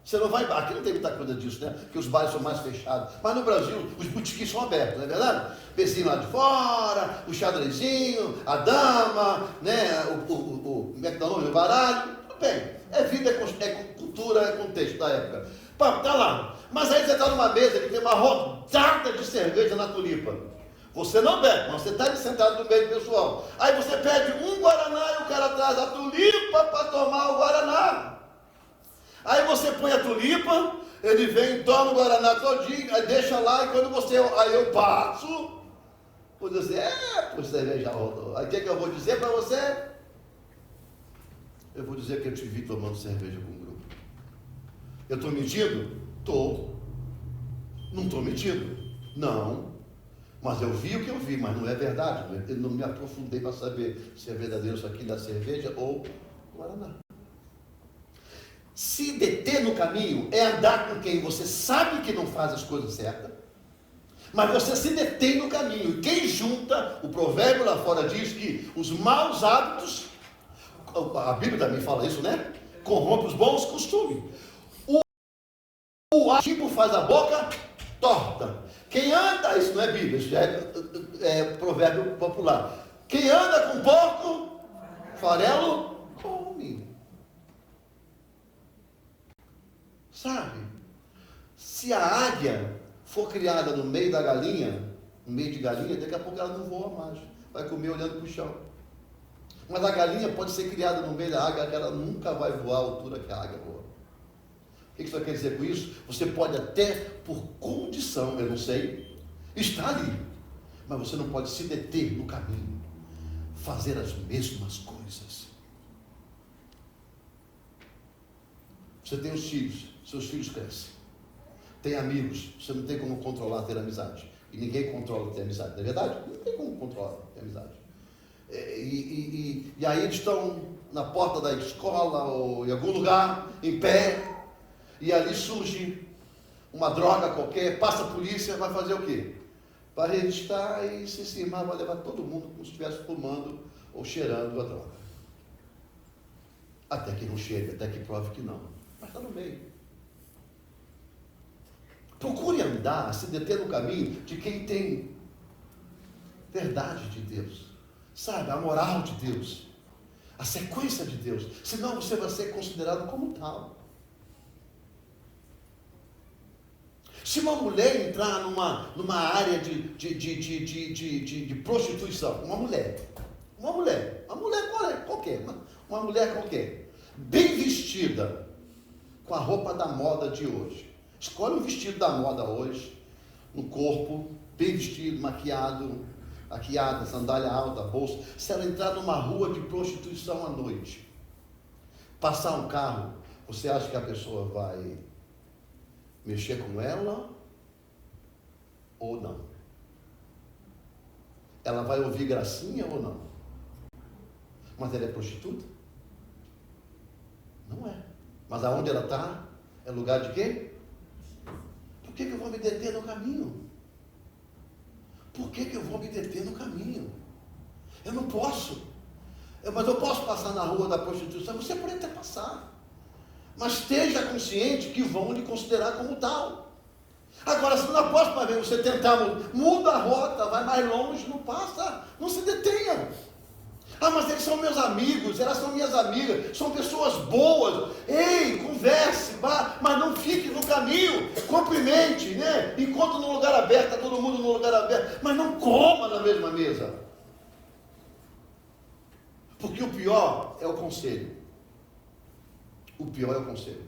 Você não vai em bar. Aqui não tem muita coisa disso, né? Porque os bares são mais fechados. Mas no Brasil, os botiquins são abertos, não é verdade? Pezinho lá de fora, o xadrezinho, a dama, né? Como é que tá o nome? O baralho. Tudo bem. É vida, é cultura, é contexto da época. Pá, tá lá. Mas aí você está numa mesa que tem uma rodada de cerveja na tulipa. Você não bebe, mas você está ali sentado no meio do pessoal. Aí você pede um guaraná e o cara traz a tulipa para tomar o guaraná. Aí você põe a tulipa, ele vem, toma o guaraná todinho, aí deixa lá, e quando você... Aí eu passo, vou dizer, por cerveja rodou. Aí o que eu vou dizer para você? Eu vou dizer que eu te vi tomando cerveja com o grupo. Eu estou mentindo? Estou. Não estou mentindo? Não. Mas eu vi o que eu vi, mas não é verdade. Eu não me aprofundei para saber se é verdadeiro isso aqui da cerveja ou guaraná. Se deter no caminho é andar com quem você sabe que não faz as coisas certas, mas você se detém no caminho. E quem junta, o provérbio lá fora diz que os maus hábitos, a Bíblia também fala isso, né? Corrompe os bons costumes. O ativo faz a boca torta. Quem anda, isso não é Bíblia, isso já é provérbio popular. Quem anda com porco, farelo come. Sabe? Se a águia for criada no meio da galinha, no meio de galinha, daqui a pouco ela não voa mais. Vai comer olhando para o chão. Mas a galinha pode ser criada no meio da águia, que ela nunca vai voar à altura que a águia voa. O que você quer dizer com isso? Você pode até, por condição, eu não sei, estar ali. Mas você não pode se deter no caminho, fazer as mesmas coisas. Você tem os filhos, seus filhos crescem. Tem amigos, você não tem como controlar ter amizade. E ninguém controla ter amizade, não é verdade? Não tem como controlar ter amizade. E aí eles estão na porta da escola ou em algum lugar, em pé, e ali surge uma droga qualquer, passa a polícia, vai fazer o quê? Vai registrar e se firmar, vai levar todo mundo como se estivesse fumando ou cheirando a droga. Até que não chegue, até que prove que não. Mas está no meio. Procure andar, se deter no caminho de quem tem verdade de Deus, sabe, a moral de Deus, a sequência de Deus, senão você vai ser considerado como tal. Se uma mulher entrar numa área de prostituição, uma mulher qualquer, bem vestida, com a roupa da moda de hoje, escolhe um vestido da moda hoje, no corpo, bem vestido, maquiada, sandália alta, bolsa. Se ela entrar numa rua de prostituição à noite, passar um carro, você acha que a pessoa vai mexer com ela ou não? Ela vai ouvir gracinha ou não? Mas ela é prostituta? Não é. Mas aonde ela está? É lugar de quê? Por que eu vou me deter no caminho? Por que eu vou me deter no caminho? Eu não posso. Mas eu posso passar na rua da prostituição? Você pode até passar. Mas esteja consciente que vão lhe considerar como tal. Agora, se na próxima vez você tentar, muda a rota, vai mais longe, não passa, não se detenha. Ah, mas eles são meus amigos, elas são minhas amigas, são pessoas boas. Ei, converse, mas não fique no caminho, cumprimente, né? Encontre num lugar aberto, está todo mundo num lugar aberto, mas não coma na mesma mesa. Porque o pior é o conselho. O pior é o conselho.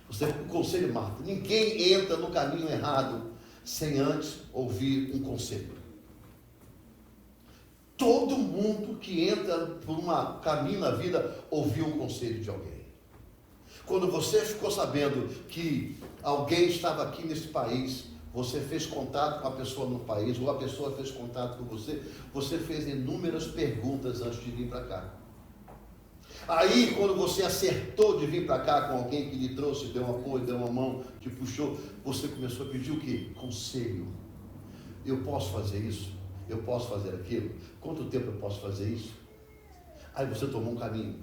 O conselho mata. Ninguém entra no caminho errado sem antes ouvir um conselho. Todo mundo que entra por um caminho na vida ouviu um conselho de alguém. Quando você ficou sabendo que alguém estava aqui nesse país, você fez contato com a pessoa no país, ou a pessoa fez contato com você fez inúmeras perguntas antes de vir para cá. Aí, quando você acertou de vir para cá com alguém que lhe trouxe, deu um apoio, deu uma mão, te puxou, você começou a pedir o quê? Conselho. Eu posso fazer isso? Eu posso fazer aquilo? Quanto tempo eu posso fazer isso? Aí você tomou um caminho.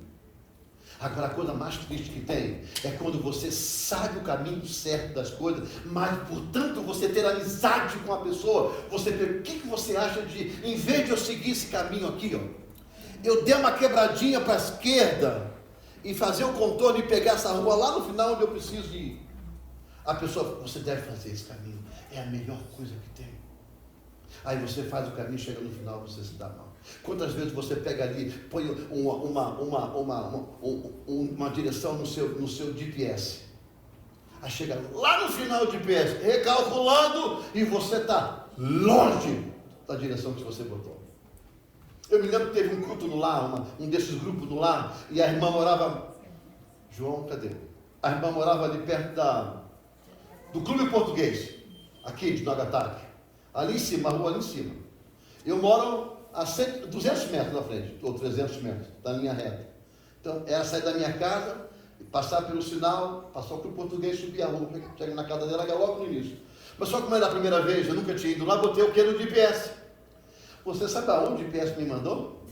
Agora, a coisa mais triste que tem é quando você sabe o caminho certo das coisas, mas, portanto, você ter amizade com a pessoa, você vê, o que você acha de, em vez de eu seguir esse caminho aqui, ó, eu dei uma quebradinha para a esquerda e fazer o contorno e pegar essa rua lá no final onde eu preciso ir. A pessoa, você deve fazer esse caminho, é a melhor coisa que tem. Aí você faz o caminho, chega no final, você se dá mal. Quantas vezes você pega ali, põe uma direção no seu GPS. Aí chega lá no final do GPS, recalculando, e você está longe da direção que você botou. Eu me lembro que teve um culto no lar, um desses grupos no lar, e a irmã morava... João, cadê? A irmã morava ali perto do Clube Português, aqui de Nagataki. Ali em cima, a rua ali em cima. Eu moro a 200 metros na frente, ou 300 metros, da linha reta. Então, era sair da minha casa, passar pelo sinal, passar pelo português, subir a rua, chegar na casa dela, logo no início. Mas só como era a primeira vez, eu nunca tinha ido lá, botei o que no GPS. Você sabe aonde o GPS me mandou?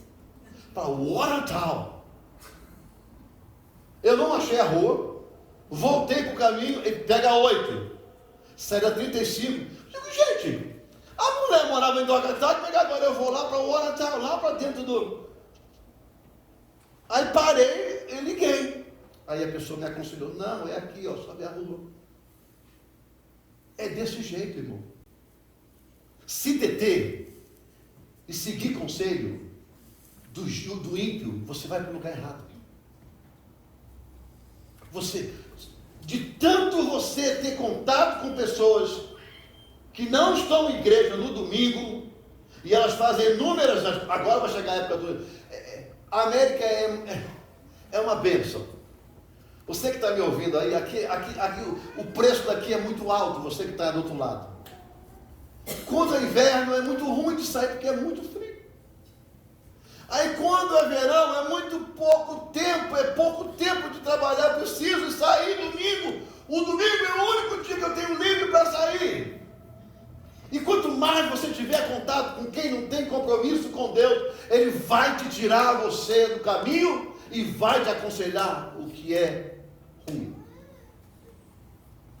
Para Watertown. Eu não achei a rua, voltei para o caminho, e pega 8, sai da 35. Digo, gente, a mulher morava em Dockertown, como é que agora eu vou lá para Watertown, lá para dentro do... Aí parei e liguei. Aí a pessoa me aconselhou, não, é aqui, ó, sobe a rua. É desse jeito, irmão. Se deter e seguir conselho do ímpio, você vai para o lugar errado. De tanto você ter contato com pessoas que não estão em igreja no domingo, e elas fazem inúmeras, agora vai chegar a época do... A América é uma bênção. Você que está me ouvindo aí, aqui, o preço daqui é muito alto, você que está do outro lado. Quando é inverno é muito ruim de sair, porque é muito frio. Aí quando é verão é muito pouco tempo de trabalhar, eu preciso sair domingo. O domingo é o único dia que eu tenho livre para sair. E quanto mais você tiver contato com quem não tem compromisso com Deus, Ele vai te tirar você do caminho e vai te aconselhar o que é ruim.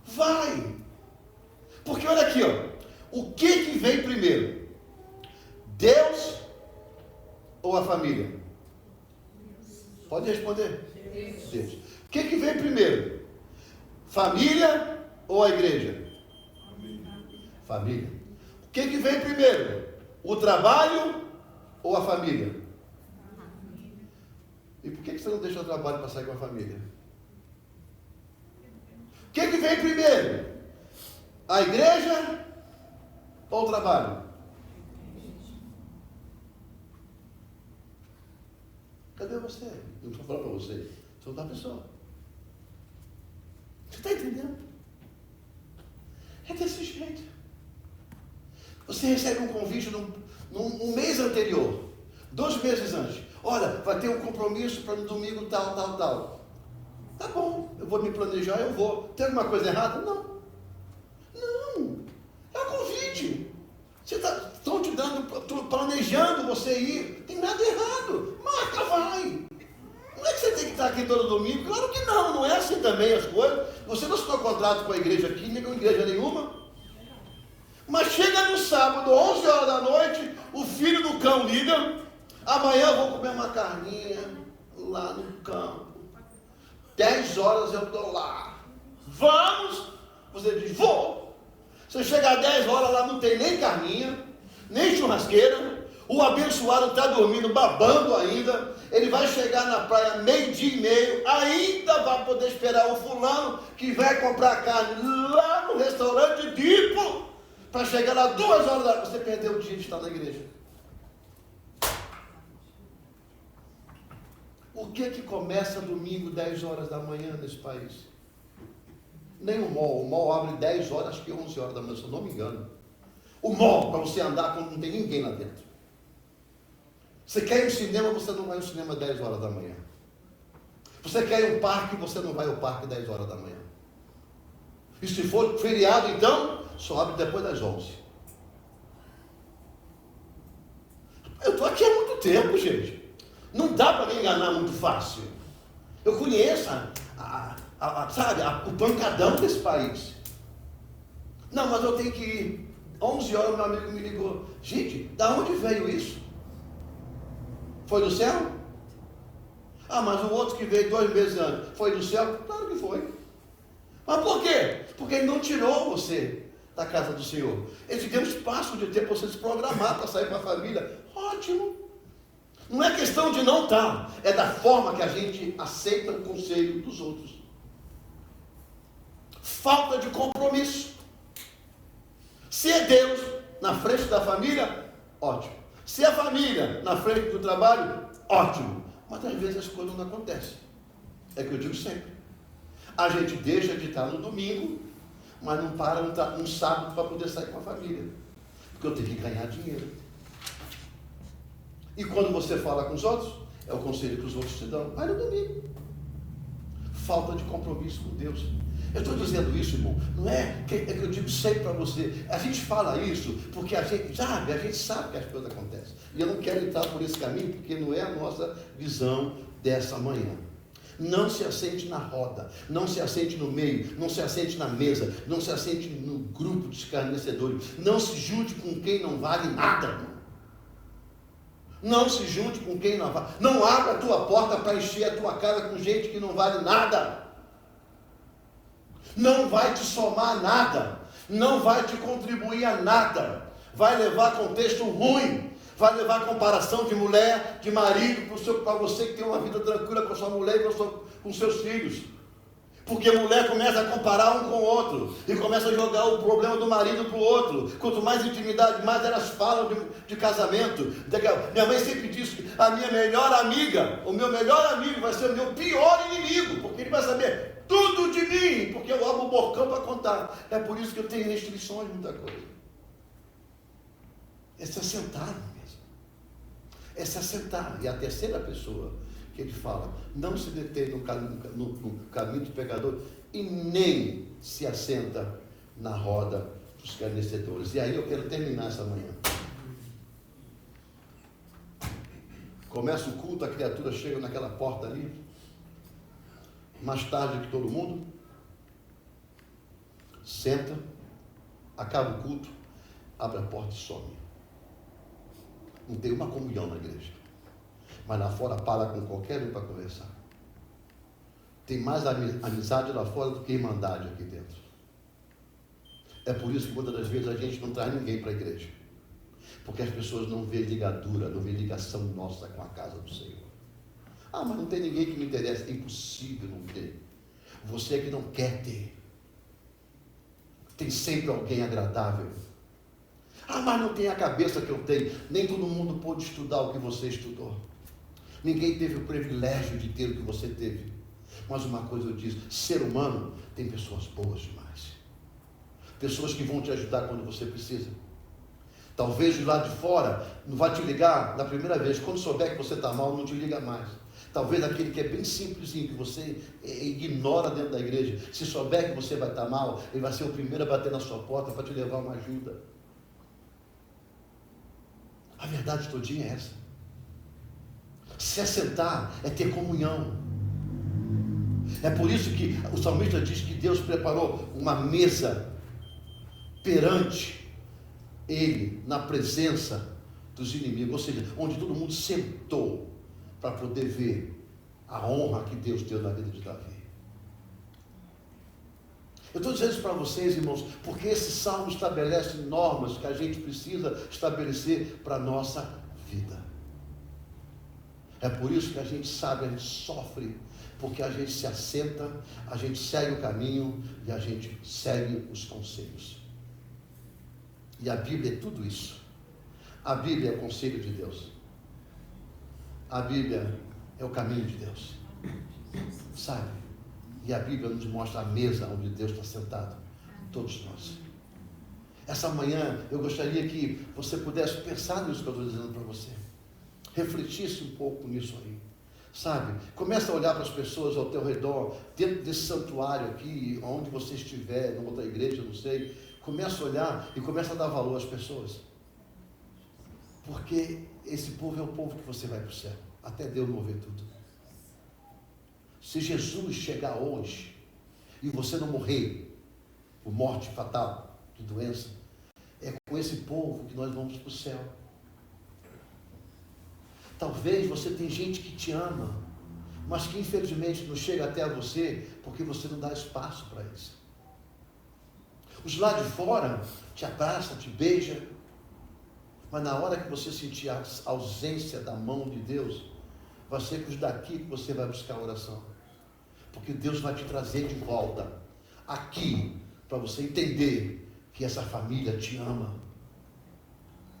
Vai. Porque olha aqui, ó, o que vem primeiro? Deus ou a família? Pode responder. Deus. O que vem primeiro? Família ou a igreja? Família. O que vem primeiro? O trabalho ou a família? E por que você não deixa o trabalho para sair com a família? O que vem primeiro? A igreja ou o trabalho? Cadê você? Eu não estou falando para você. Você não está pessoa. Você está entendendo? É desse jeito. Você recebe um convite num mês anterior, 2 meses antes. Olha, vai ter um compromisso para no domingo tal. Tá bom, eu vou me planejar, eu vou. Tem alguma coisa errada? Não. É um convite. Estão te dando, planejando você ir. Não tem nada errado. Marca, vai. Não é que você tem que estar aqui todo domingo. Claro que não é assim também as coisas. Você não assinou contrato com a igreja aqui, nem com igreja nenhuma. Mas chega no sábado, 11 horas da noite, o filho do cão liga, amanhã eu vou comer uma carninha lá no campo. 10 horas eu estou lá. Vamos? Você diz, vou. Você chega às 10 horas lá, não tem nem carninha, nem churrasqueira, o abençoado está dormindo, babando ainda, ele vai chegar na praia 12:30, ainda vai poder esperar o fulano que vai comprar carne lá no restaurante Dipo, para chegar lá 2 horas da tarde. Você perdeu o dia de estar na igreja. O que começa domingo 10 horas da manhã nesse país? Nem o mall abre 10 horas, acho que 11 horas da manhã, se eu não me engano. O mall, para você andar quando não tem ninguém lá dentro. Você quer ir ao cinema, você não vai ao cinema 10 horas da manhã. Você quer ir ao parque, você não vai ao parque 10 horas da manhã. E se for feriado, então, só abre depois das 11. Eu estou aqui há muito tempo, gente. Não dá para me enganar muito fácil. Eu conheço o pancadão desse país. Não, mas eu tenho que ir. 11 horas meu amigo me ligou. Gente, da onde veio isso? Foi do céu? Ah, mas o outro que veio 2 meses antes, foi do céu? Claro que foi. Mas por quê? Porque ele não tirou você da casa do Senhor. Ele te deu um espaço de tempo para você se programar para sair com a família. Ótimo. Não é questão de não estar, é da forma que a gente aceita o conselho dos outros. Falta de compromisso. Se é Deus na frente da família, ótimo. Se é a família na frente do trabalho, ótimo. Mas às vezes as coisas não acontecem. É que eu digo sempre. A gente deixa de estar no domingo, mas não para no sábado para poder sair com a família. Porque eu tenho que ganhar dinheiro. E quando você fala com os outros, é o conselho que os outros te dão. Vai no domingo. falta de compromisso com Deus. Eu estou dizendo isso, irmão, não é que eu digo sempre para você. A gente fala isso porque a gente sabe que as coisas acontecem. E eu não quero entrar por esse caminho porque não é a nossa visão dessa manhã. Não se assente na roda, não se assente no meio, não se assente na mesa, não se assente no grupo de escarnecedores, não se junte com quem não vale nada, irmão. Não se junte com quem não vale. Não abra a tua porta para encher a tua casa com gente que não vale nada. Não vai te somar nada, não vai te contribuir a nada, vai levar contexto ruim, vai levar comparação de mulher, de marido, para você que tem uma vida tranquila com a sua mulher e com seus filhos. Porque a mulher começa a comparar um com o outro, e começa a jogar o problema do marido para o outro. Quanto mais intimidade, mais elas falam de casamento. Minha mãe sempre disse que a minha melhor amiga, o meu melhor amigo vai ser o meu pior inimigo, porque ele vai saber tudo de mim, porque eu abro o bocão para contar. É por isso que eu tenho restrições, muita coisa. É se assentar mesmo. É se assentar. E a terceira pessoa que ele fala, não se detém no caminho do pecador e nem se assenta na roda dos escarnecedores. E aí eu quero terminar essa manhã. Começa o culto, a criatura chega naquela porta ali, mais tarde que todo mundo, senta, acaba o culto, abre a porta e some. Não tem uma comunhão na igreja, mas lá fora para com qualquer um para conversar. Tem mais amizade lá fora do que irmandade aqui dentro. É por isso que muitas das vezes a gente não traz ninguém para a igreja, porque as pessoas não veem ligadura, não veem ligação nossa com a casa do Senhor. Ah, mas não tem ninguém que me interessa. É impossível não ter. Você é que não quer ter. Tem sempre alguém agradável. Ah, mas não tem a cabeça que eu tenho. Nem todo mundo pôde estudar o que você estudou. Ninguém teve o privilégio de ter o que você teve. Mas uma coisa eu disse, ser humano tem pessoas boas demais. Pessoas que vão te ajudar quando você precisa. Talvez lá de fora não vai te ligar na primeira vez. Quando souber que você está mal, não te liga mais. Talvez aquele que é bem simplesinho, que você ignora dentro da igreja, se souber que você vai estar mal, ele vai ser o primeiro a bater na sua porta para te levar uma ajuda. A verdade todinha é essa. Se assentar é ter comunhão. É por isso que o salmista diz que Deus preparou uma mesa perante ele, na presença dos inimigos, ou seja, onde todo mundo sentou para poder ver a honra que Deus deu na vida de Davi. Eu estou dizendo isso para vocês, irmãos, porque esse salmo estabelece normas que a gente precisa estabelecer para a nossa vida. É por isso que a gente sabe, a gente sofre, porque a gente se assenta, a gente segue o caminho e a gente segue os conselhos. E a Bíblia é tudo isso. A Bíblia é o conselho de Deus. A Bíblia é o caminho de Deus. Sabe? E a Bíblia nos mostra a mesa onde Deus está sentado. Todos nós. Essa manhã eu gostaria que você pudesse pensar nisso que eu estou dizendo para você. Refletisse um pouco nisso aí. Sabe? Começa a olhar para as pessoas ao teu redor, dentro desse santuário aqui, onde você estiver, numa outra igreja, não sei. Começa a olhar e começa a dar valor às pessoas. Porque esse povo é o povo que você vai para o céu. Até Deus mover tudo. Se Jesus chegar hoje e você não morrer por morte fatal, de doença, é com esse povo que nós vamos para o céu. Talvez você tenha gente que te ama, mas que infelizmente não chega até a você porque você não dá espaço para isso. Os lá de fora te abraçam, te beijam, mas na hora que você sentir a ausência da mão de Deus, vai ser com os daqui que você vai buscar a oração. Porque Deus vai te trazer de volta aqui, para você entender que essa família te ama.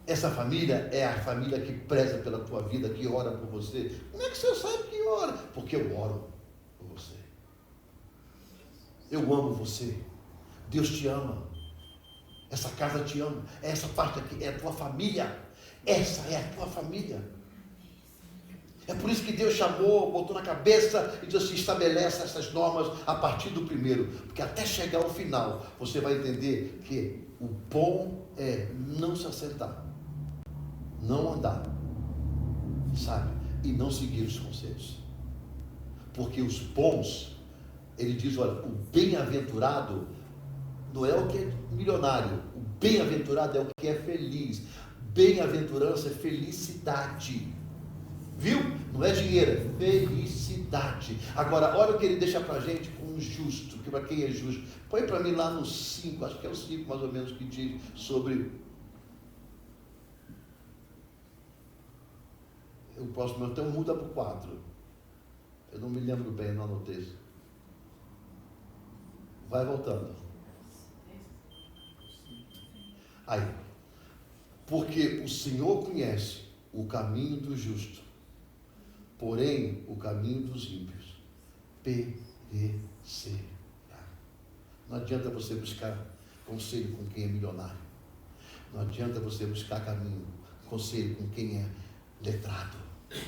Essa família é a família que preza pela tua vida, que ora por você. Como é que você sabe que ora? Porque eu oro por você. Eu amo você. Deus te ama. Essa casa te ama. Essa parte aqui é a tua família. Essa é a tua família. É por isso que Deus chamou, botou na cabeça e disse assim: estabelece essas normas a partir do primeiro, porque até chegar ao final, você vai entender que o bom é não se assentar, não andar, sabe? E não seguir os conselhos. Porque os bons, ele diz, olha, o bem-aventurado não é o que é milionário, o bem-aventurado é o que é feliz. Bem-aventurança é felicidade. Viu? Não é dinheiro, é felicidade. Agora, olha o que ele deixa para a gente com o justo, que para quem é justo. Põe para mim lá no 5, acho que é o 5 mais ou menos, que diz sobre... O próximo, então muda para o 4. Eu não me lembro bem, não anotei. Vai voltando. Aí. Porque o Senhor conhece o caminho do justo, porém o caminho dos ímpios perecerá. Não adianta você buscar conselho com quem é milionário. Não adianta você buscar conselho com quem é letrado.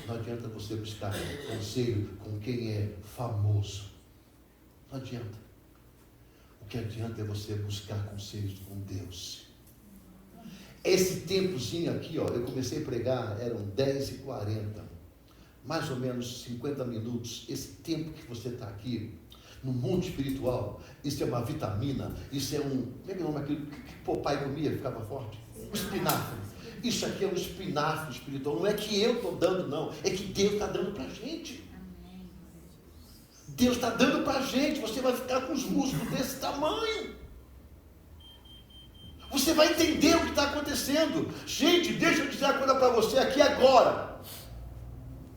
Não adianta você buscar conselho com quem é famoso. Não adianta. O que adianta é você buscar conselhos com Deus. Esse tempozinho aqui, ó, eu comecei a pregar, eram 10h40, mais ou menos 50 minutos. Esse tempo que você está aqui, no mundo espiritual, isso é uma vitamina, isso é como é que é o nome aquilo que papai comia, ficava forte? Um espinafre. Isso aqui é um espinafre espiritual. Não é que eu estou dando, não, é que Deus está dando para a gente. Deus está dando para a gente. Você vai ficar com os músculos desse tamanho. Você vai entender o que está acontecendo. Gente, deixa eu dizer uma coisa para você aqui agora.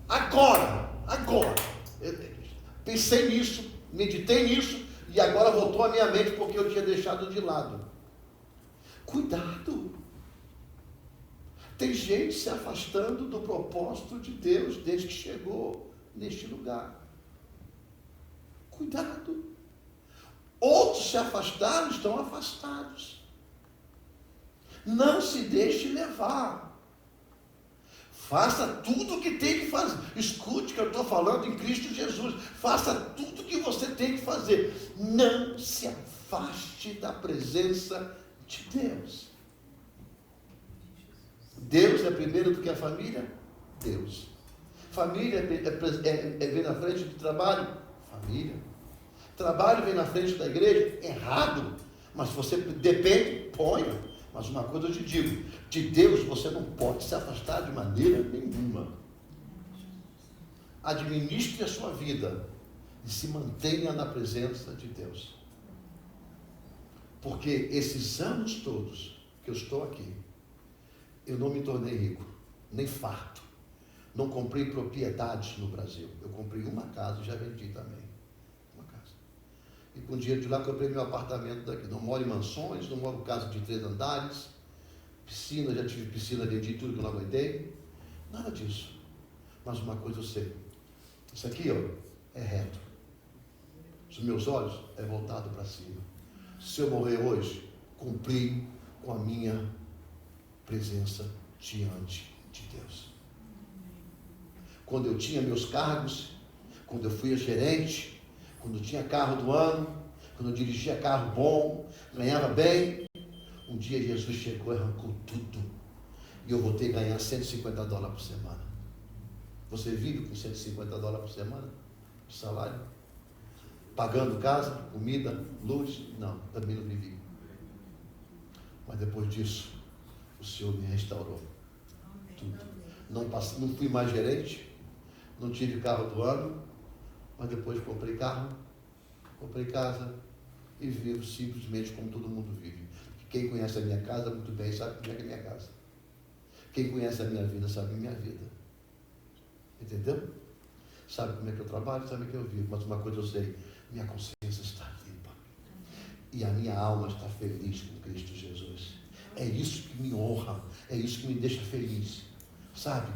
Agora. Pensei nisso, meditei nisso, e agora voltou à minha mente porque eu tinha deixado de lado. Cuidado. Tem gente se afastando do propósito de Deus desde que chegou neste lugar. Cuidado. Outros se afastaram, estão afastados. Não se deixe levar. Faça tudo o que tem que fazer. Escute o que eu estou falando em Cristo Jesus. Faça tudo o que você tem que fazer. Não se afaste da presença de Deus. Deus é primeiro do que a família? Deus. Família vem na frente do trabalho? Família. Trabalho vem na frente da igreja? Errado. Mas se você depende, ponha. Mas uma coisa eu te digo, de Deus você não pode se afastar de maneira nenhuma. Administre a sua vida e se mantenha na presença de Deus. Porque esses anos todos que eu estou aqui, eu não me tornei rico, nem farto. Não comprei propriedades no Brasil. Eu comprei uma casa e já vendi também. E com o dinheiro de lá comprei meu apartamento daqui. Não moro em mansões, não moro em casa de 3 andares, piscina, já tive piscina, vendi tudo que eu não aguentei. Nada disso. Mas uma coisa eu sei. Isso aqui, ó, é reto. Os meus olhos é voltado para cima. Se eu morrer hoje, cumpri com a minha presença diante de Deus. Quando eu tinha meus cargos, quando eu fui gerente, quando eu tinha carro do ano, quando eu dirigia carro bom, ganhava bem, um dia Jesus chegou e arrancou tudo. E eu voltei a ganhar $150 por semana. Você vive com $150 por semana de salário? Pagando casa, comida, luz? Não, também não vivi. Mas depois disso, o Senhor me restaurou tudo. Não fui mais gerente, não tive carro do ano, mas depois comprei carro, comprei casa e vivo simplesmente como todo mundo vive. Quem conhece a minha casa muito bem sabe como é que é a minha casa. Quem conhece a minha vida sabe a minha vida. Entendeu? Sabe como é que eu trabalho, sabe o que eu vivo. Mas uma coisa eu sei, minha consciência está limpa. E a minha alma está feliz com Cristo Jesus. É isso que me honra, é isso que me deixa feliz. Sabe?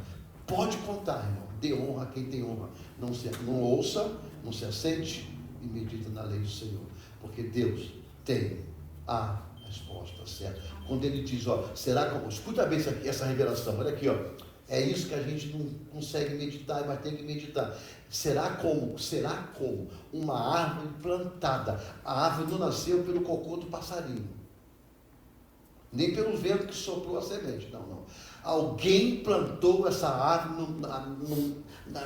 Pode contar, irmão. Dê honra a quem tem honra. Não ouça, não se assente e medita na lei do Senhor. Porque Deus tem a resposta certa. Quando ele diz, ó, será como... Escuta bem essa revelação. Olha aqui, ó. É isso que a gente não consegue meditar, mas tem que meditar. Será como uma árvore plantada. A árvore não nasceu pelo cocô do passarinho, nem pelo vento que soprou a semente. Não. Alguém plantou essa árvore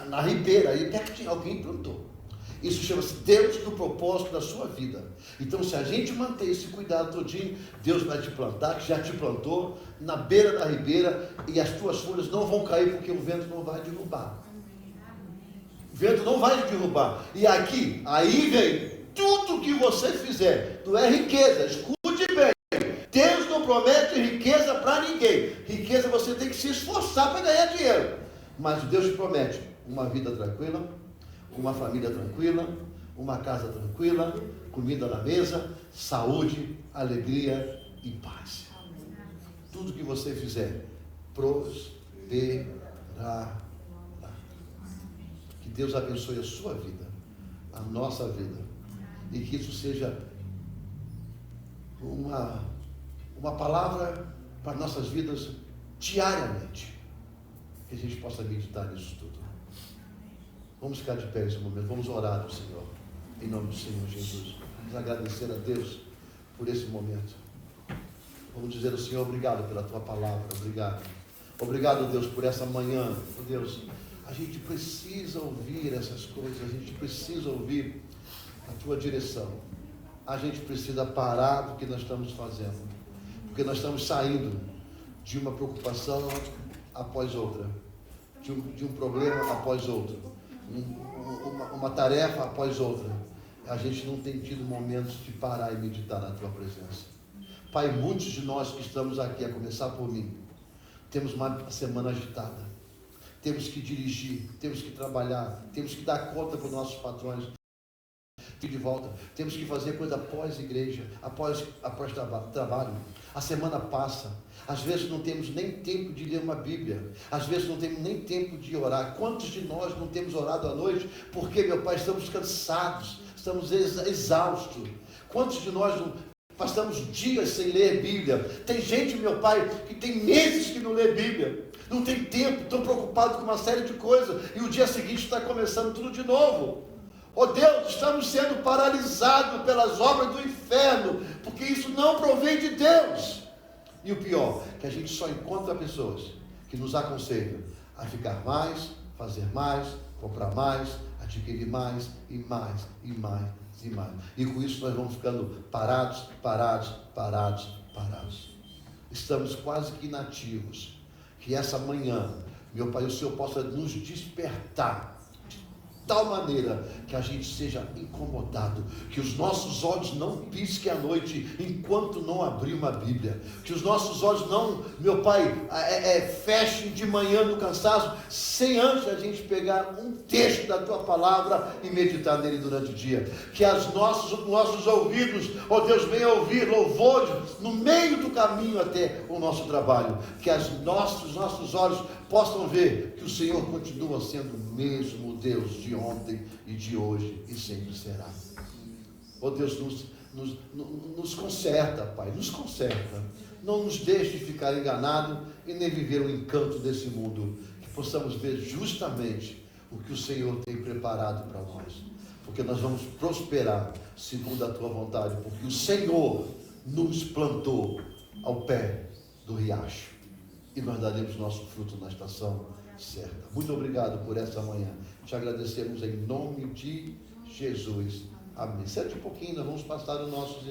na ribeira, aí pertinho, alguém plantou. Isso chama-se Deus no propósito da sua vida. Então, se a gente manter esse cuidado todinho, Deus vai te plantar, que já te plantou, na beira da ribeira, e as tuas folhas não vão cair, porque o vento não vai derrubar. O vento não vai derrubar. E aí vem, tudo que você fizer, não é riqueza, escute bem. Deus não promete riqueza para ninguém. Riqueza você tem que se esforçar para ganhar dinheiro. Mas Deus te promete uma vida tranquila, uma família tranquila, uma casa tranquila, comida na mesa, saúde, alegria e paz. Tudo que você fizer, prosperará. Que Deus abençoe a sua vida, a nossa vida, e que isso seja uma palavra para nossas vidas diariamente, que a gente possa meditar nisso tudo. Vamos ficar de pé nesse momento, vamos orar ao Senhor, em nome do Senhor Jesus. Vamos agradecer a Deus por esse momento. Vamos dizer ao Senhor, obrigado pela tua palavra, obrigado. Obrigado, Deus, por essa manhã. Oh, Deus, a gente precisa ouvir essas coisas, a gente precisa ouvir a tua direção. A gente precisa parar do que nós estamos fazendo, porque nós estamos saindo de uma preocupação após outra, de um problema após outro. Uma tarefa após outra. A gente não tem tido momentos de parar e meditar na tua presença. Pai, muitos de nós que estamos aqui, a começar por mim, temos uma semana agitada, temos que dirigir, temos que trabalhar, temos que dar conta para os nossos patrões de volta, temos que fazer coisa após igreja, após trabalho. A semana passa, às vezes não temos nem tempo de ler uma Bíblia, às vezes não temos nem tempo de orar. Quantos de nós não temos orado à noite? Porque, meu Pai, estamos cansados, estamos exaustos. Quantos de nós não passamos dias sem ler Bíblia? Tem gente, meu Pai, que tem meses que não lê Bíblia, não tem tempo, estão preocupados com uma série de coisas, e o dia seguinte está começando tudo de novo. Oh Deus, estamos sendo paralisados pelas obras do inferno, porque isso não provém de Deus. E o pior, que a gente só encontra pessoas que nos aconselham a ficar mais, fazer mais, comprar mais, adquirir mais e mais e mais e mais. E com isso nós vamos ficando parados. Estamos quase que inativos. Que essa manhã, meu Pai, o Senhor possa nos despertar de tal maneira que a gente seja incomodado, que os nossos olhos não pisquem à noite enquanto não abrir uma Bíblia, que os nossos olhos não, meu Pai, fechem de manhã no cansaço, sem antes a gente pegar um texto da Tua Palavra e meditar nele durante o dia, que os nossos ouvidos, ó Deus, venham ouvir louvores no meio do caminho até o nosso trabalho, que os nossos olhos possam ver que o Senhor continua sendo o mesmo Deus de ontem e de hoje e sempre será. Oh Deus, nos conserta, Pai, nos conserta. Não nos deixe ficar enganados e nem viver o encanto desse mundo. Que possamos ver justamente o que o Senhor tem preparado para nós. Porque nós vamos prosperar segundo a Tua vontade. Porque o Senhor nos plantou ao pé do riacho. E nós daremos nosso fruto na estação certa. Muito obrigado por essa manhã. Te agradecemos em nome de Jesus. Amém. Sente um pouquinho, nós vamos passar os nossos